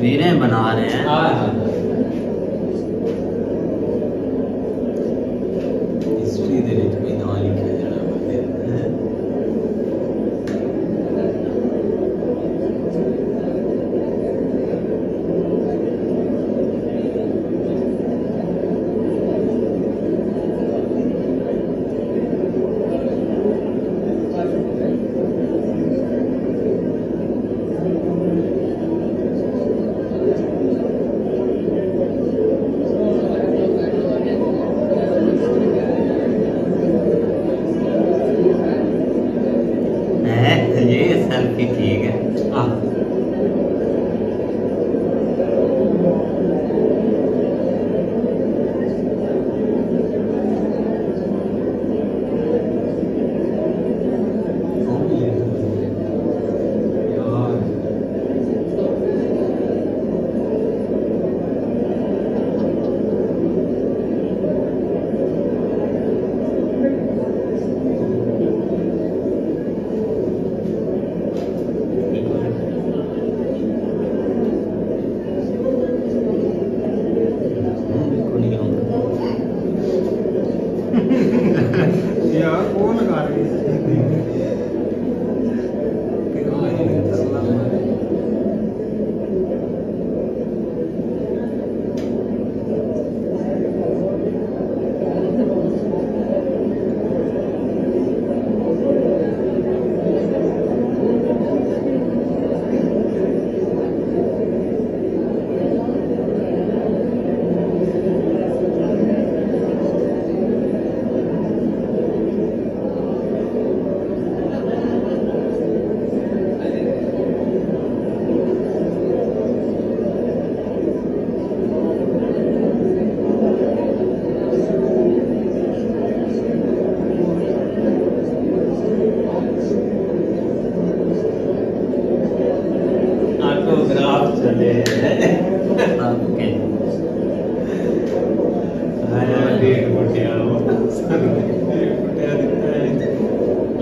[SPEAKER 1] तस्वीरें बना रहे हैं।
[SPEAKER 2] हिस्ट्री दे विच कोई नाम लिखा जाना बंदे
[SPEAKER 1] ये सेल्फी ठीक है।
[SPEAKER 2] यार कौन लगा रही है ऑटोग्राफ चले
[SPEAKER 1] सबके
[SPEAKER 2] एक फुटिया दिखता है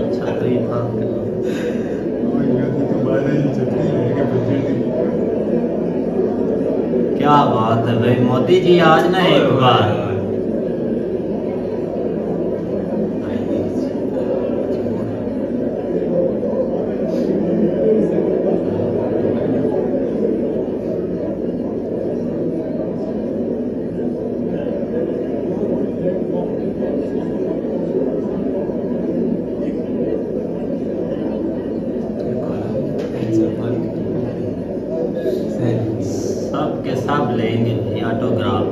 [SPEAKER 1] अच्छा तो ये था। क्या बात है भाई मोदी जी, आज ना एक बार सब के सब लेंगे भाई ऑटोग्राफ।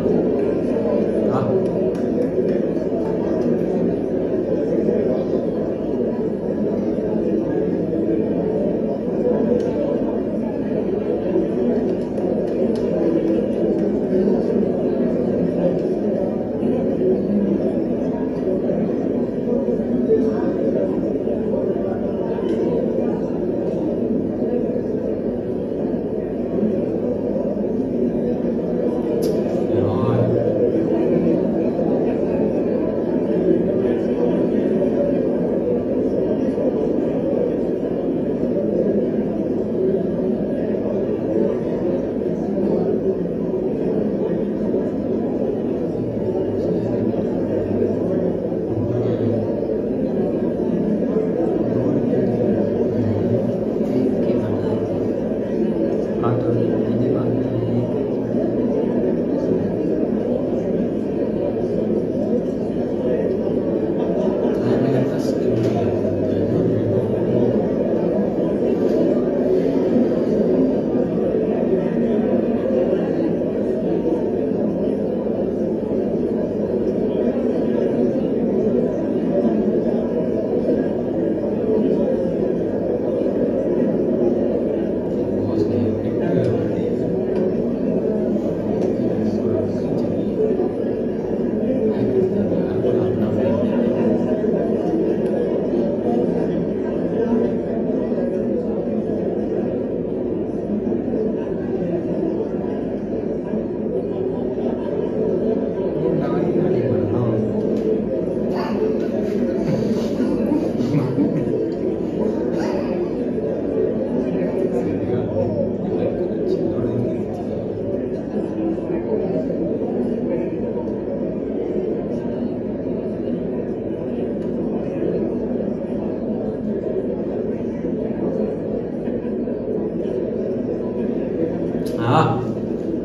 [SPEAKER 1] हाँ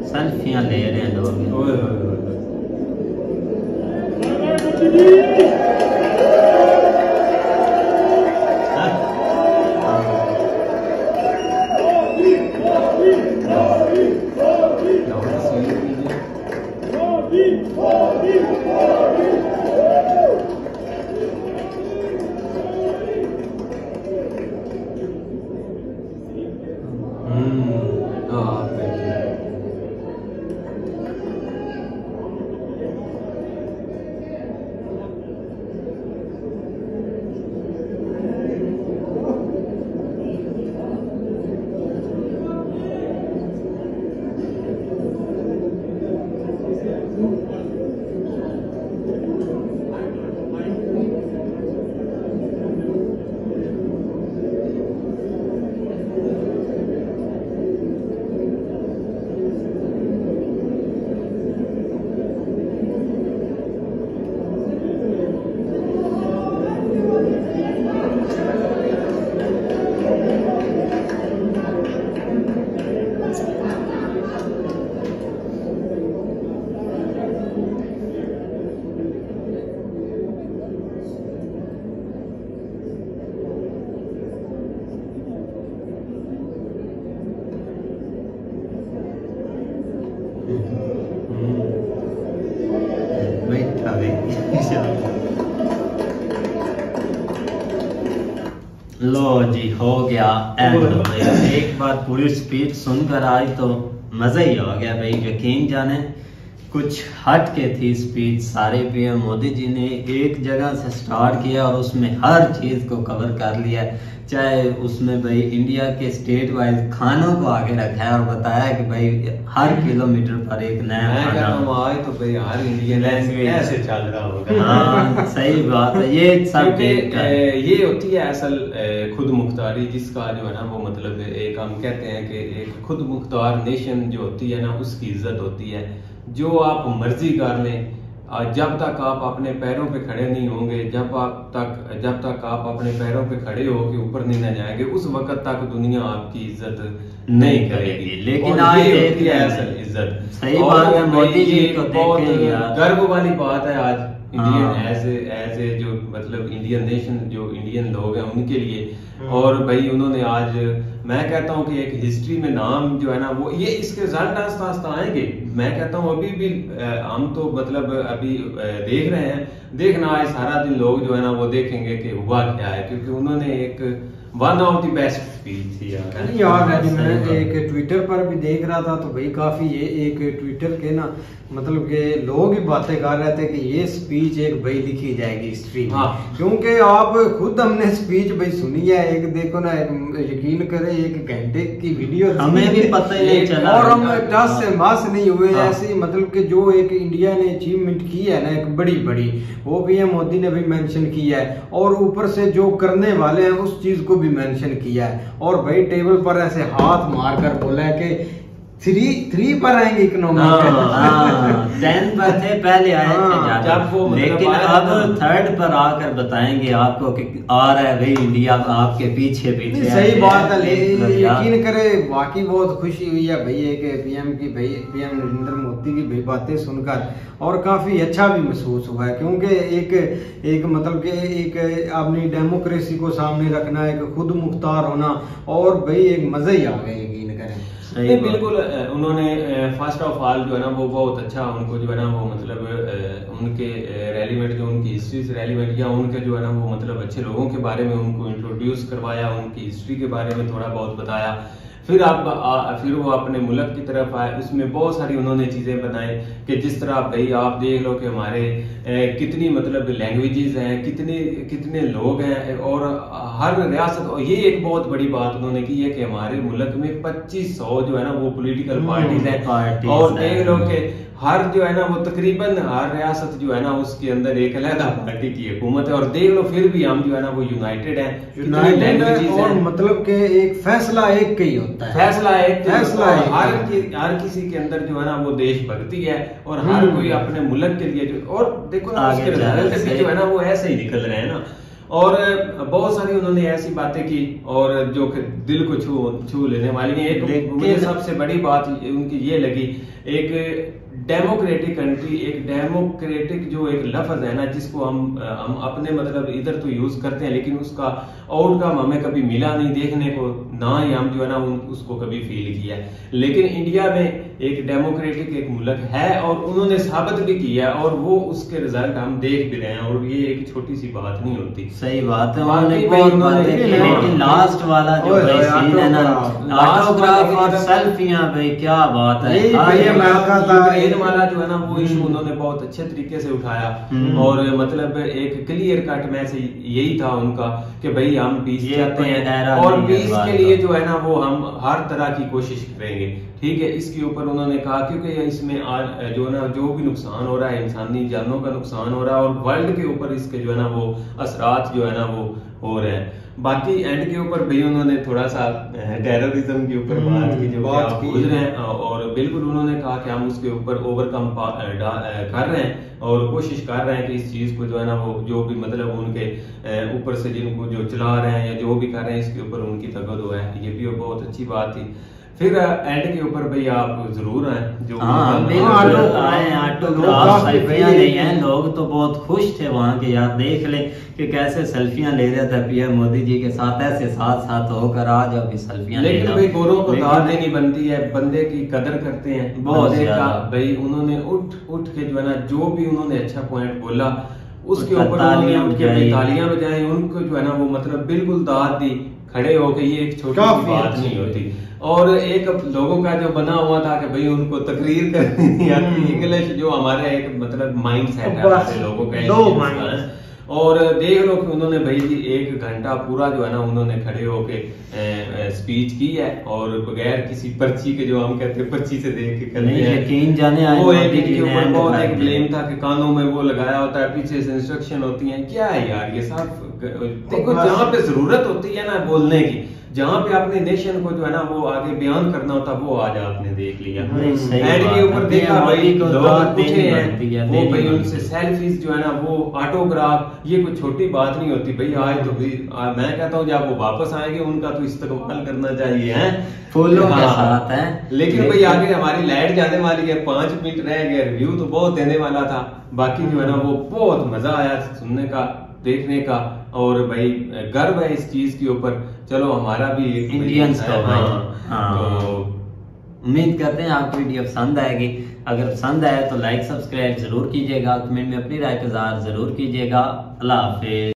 [SPEAKER 1] सेल्फियां ले रहे हैं लोग।
[SPEAKER 2] ओए ओए ओए।
[SPEAKER 1] लो जी हो गया एंड भाई। एक बार पूरी स्पीच सुनकर आई तो मजा ही आ गया भाई। यकीन जाने कुछ हट के थी स्पीच। सारे पीएम मोदी जी ने एक जगह से स्टार्ट किया और उसमें हर चीज को कवर कर लिया। चाहे उसमें भाई इंडिया के स्टेट वाइज खानों को आगे रखा है और बताया कि भाई हर किलोमीटर पर एक नया खाना।
[SPEAKER 2] आए तो भाई हर इंडियन लैंग्वेज ऐसे चल रहा होगा।
[SPEAKER 1] हाँ सही बात है। ये सब
[SPEAKER 2] ये होती है असल खुद मुख्तारी, जिसका जो है ना वो मतलब एक हम कहते हैं कि एक खुद मुख्तार नेशन जो होती है ना उसकी इज्जत होती है। जो आप मर्जी कर लें, जब तक आप अपने पैरों पे खड़े नहीं होंगे, जब तक आप अपने पैरों पे खड़े हो के ऊपर नहीं न जाएंगे, उस वक्त तक दुनिया आपकी इज्जत नहीं करेगी।
[SPEAKER 1] लेकिन
[SPEAKER 2] आज होती है असल इज्जत।
[SPEAKER 1] सही बात है। मोदी जी को
[SPEAKER 2] बहुत
[SPEAKER 1] देखें
[SPEAKER 2] गर्व वाली बात है आज इंडियन एज ए जो मतलब इंडियन नेशन, जो इंडियन लोग हैं उनके लिए। और भाई उन्होंने आज, मैं कहता हूँ कि एक हिस्ट्री में नाम जो है ना वो ये इसके रिजल्ट आस्ता आस्ता आएंगे। मैं कहता हूँ अभी भी हम तो मतलब अभी देख रहे हैं, देखना है सारा दिन लोग जो है ना वो देखेंगे कि हुआ क्या है, क्योंकि उन्होंने एक one of the best speech थी
[SPEAKER 6] यार। मैं एक ट्विटर पर भी देख रहा था तो भाई काफी ये एक ट्विटर के ना मतलब के लोग ही बातें कर रहे थे कि ये स्पीच एक भाई लिखी जाएगी हिस्ट्री में। क्योंकि आप खुद हमने स्पीच भाई सुनी है, एक देखो ना, यकीन करें 1 घंटे की वीडियो
[SPEAKER 1] हमें भी पता ही नहीं चला
[SPEAKER 6] और हम टस से मास नहीं हुए। ऐसी मतलब कि जो एक इंडिया ने अचीवमेंट की है ना एक बड़ी बड़ी, वो पीएम मोदी ने भी मेंशन किया है और ऊपर से जो करने वाले हैं उस चीज को भी मेंशन किया है। और भाई टेबल पर ऐसे हाथ मारकर बोला है कि 3 पर आएंगे इकोनॉमी।
[SPEAKER 1] 10 पर थे पहले आए थे जब वो, लेकिन अब 3rd पर आकर बताएंगे आपको कि आ रहा है भाई इंडिया आपके पीछे पीछे।
[SPEAKER 6] सही बात है। यकीन करे वाकई बहुत खुशी हुई है भाई एक पीएम की, भाई पीएम नरेंद्र मोदी की भाई बातें सुनकर, और काफी अच्छा भी महसूस हुआ है। क्योंकि एक मतलब कि एक अपनी डेमोक्रेसी को सामने रखना, एक खुद मुख्तार होना, और भाई एक मजा ही आ गया यकीन करें।
[SPEAKER 2] नहीं बिल्कुल, उन्होंने फर्स्ट ऑफ ऑल जो है ना वो बहुत अच्छा, उनको जो है ना वो मतलब उनके रेलिवेंट जो उनकी हिस्ट्री से रेलिवेंट या उनके जो है ना वो मतलब अच्छे लोगों के बारे में उनको इंट्रोड्यूस करवाया, उनकी हिस्ट्री के बारे में थोड़ा बहुत बताया। फिर फिर वो अपने मुल्क की तरफ आए, उसमें बहुत सारी उन्होंने चीजें बनाई कि जिस तरह भाई आप देख लो कि हमारे कितनी मतलब लैंग्वेजेस हैं, कितने लोग हैं, और हर रियासत, और ये एक बहुत बड़ी बात उन्होंने की है कि हमारे मुल्क में 2500 जो है ना वो पॉलिटिकल पार्टीज हैं। और देख लो कि हर जो है ना वो तकरीबन हर रियासत जो है ना उसके अंदर एक अलग पार्टी की हुकूमत है। और देख लो फिर भी हम जो है ना वो यूनाइटेड हैं,
[SPEAKER 6] और मतलब के एक फैसला एक का ही होता है,
[SPEAKER 2] फैसला हर किसी के अंदर जो है ना वो देशभक्ति है, और हर कोई अपने मुल्क के लिए जो, और देखो ना उसके रिजल्ट भी जो है ना वो ऐसे ही निकल रहे हैं ना। और बहुत सारी उन्होंने ऐसी बातें की और जो कि दिल को छू लेने वाली है। एक मुझे सबसे बड़ी बात उनकी ये लगी, एक डेमोक्रेटिक कंट्री, एक डेमोक्रेटिक जो एक लफ्ज है ना, जिसको हम अपने मतलब इधर तो यूज करते हैं, लेकिन उसका आउटकम हमें कभी मिला नहीं देखने को, ना ही हम जो है ना उसको कभी फील किया। लेकिन इंडिया में एक डेमोक्रेटिक एक मुल्क है और उन्होंने साबित भी किया और वो उसके रिजल्ट हम देख भी रहे हैं, और ये एक छोटी सी बात नहीं होती।
[SPEAKER 1] सही बात है, लेकिन लास्ट वाला जो सीन है ना, ऑटोग्राफ और सेल्फियां, भाई क्या बात है।
[SPEAKER 2] यूक्रेन वाला जो है ना वो इशू उन्होंने बहुत अच्छे तरीके से उठाया और मतलब एक क्लियर कट मैसेज यही था उनका कि भाई हम पीस चाहते हैं और पीस के लिए जो है ना वो हम हर तरह की कोशिश करेंगे। ठीक है, इसके ऊपर उन्होंने कहा क्योंकि इसमें जो ना जो भी नुकसान हो रहा है, इंसानी जानों का नुकसान हो रहा है और वर्ल्ड के ऊपर इसके जो है ना वो असरात जो है ना वो हो रहे हैं। बाकी एंड के ऊपर भी उन्होंने थोड़ा सा टेररिज्म के ऊपर बात की, जो आप पूछ रहे हैं, और बिल्कुल उन्होंने कहा कि हम उसके ऊपर ओवरकम कर रहे हैं और कोशिश कर रहे हैं कि इस चीज को जो है ना वो जो भी मतलब उनके ऊपर से जिनको जो चला रहे हैं या जो भी कर रहे हैं इसके ऊपर उनकी तवज्जो है, ये भी बहुत अच्छी बात थी। फिर एंड के ऊपर भाई आप जरूर आए, जो
[SPEAKER 1] लोग तो बहुत खुश थे वहाँ के, यार देख ले कि कैसे सेल्फियां ले रहे थे पीएम मोदी जी के साथ, ऐसे साथ साथ होकर आज अभी सेल्फियां।
[SPEAKER 2] लेकिन भाई गोरों को दाद देनी बनती है, बंदे की कदर करते हैं बहुत ज्यादा भाई। उन्होंने उठ के जो है ना जो भी उन्होंने अच्छा पॉइंट बोला उसके ऊपर तालियां बजाएं, उनको जो है ना वो मतलब बिल्कुल दाद दी खड़े होके, ये एक छोटी बात नहीं होती। और एक लोगों का जो बना हुआ था कि भाई उनको तकरीर करनी नहीं आती, इंग्लिश जो हमारे एक मतलब माइंड सेट है हमारे लोगों का, और देख लो कि उन्होंने भाई जी 1 घंटा पूरा जो है ना उन्होंने खड़े होके स्पीच की है और बगैर किसी पर्ची के, जो हम कहते हैं पर्ची से देख के करते हैं,
[SPEAKER 1] यकीन जाने
[SPEAKER 2] वो एक ऊपर बहुत एक ब्लेम था कि कानों में वो लगाया होता है, पीछे से इंस्ट्रक्शन होती है। क्या है यार ये सब, देखो जहाँ पे जरूरत होती है ना बोलने की, जहाँ पे अपने नेशन को जो है ना वो आगे बयान करना होता वो आज आपने देख लिया। एंड के ऊपर देखा भाई लोग पूछे हैं वो भाई उनसे सेल्फीज जो है ना वो ऑटोग्राफ, ये कोई छोटी बात नहीं होती भाई। आज तो भाई मैं कहता हूँ जब वो वापस आएंगे उनका तो इस्तेमाल करना चाहिए है
[SPEAKER 1] फूलों के साथ है।
[SPEAKER 2] लेकिन भाई आगे हमारी लाइट जाने वाली है, 5 मिनट रह गए, रिव्यू तो बहुत देने वाला था। बाकी जो है ना वो बहुत मजा आया सुनने का, देखने का, और भाई गर्व है इस चीज के ऊपर। चलो हमारा भी एक
[SPEAKER 1] इंडियंस का भाई।
[SPEAKER 2] तो
[SPEAKER 1] उम्मीद करते हैं आपको वीडियो पसंद आएगी। अगर पसंद आए तो लाइक सब्सक्राइब जरूर कीजिएगा, कमेंट में अपनी राय का इज़हार जरूर कीजिएगा। अल्लाह हाफिज।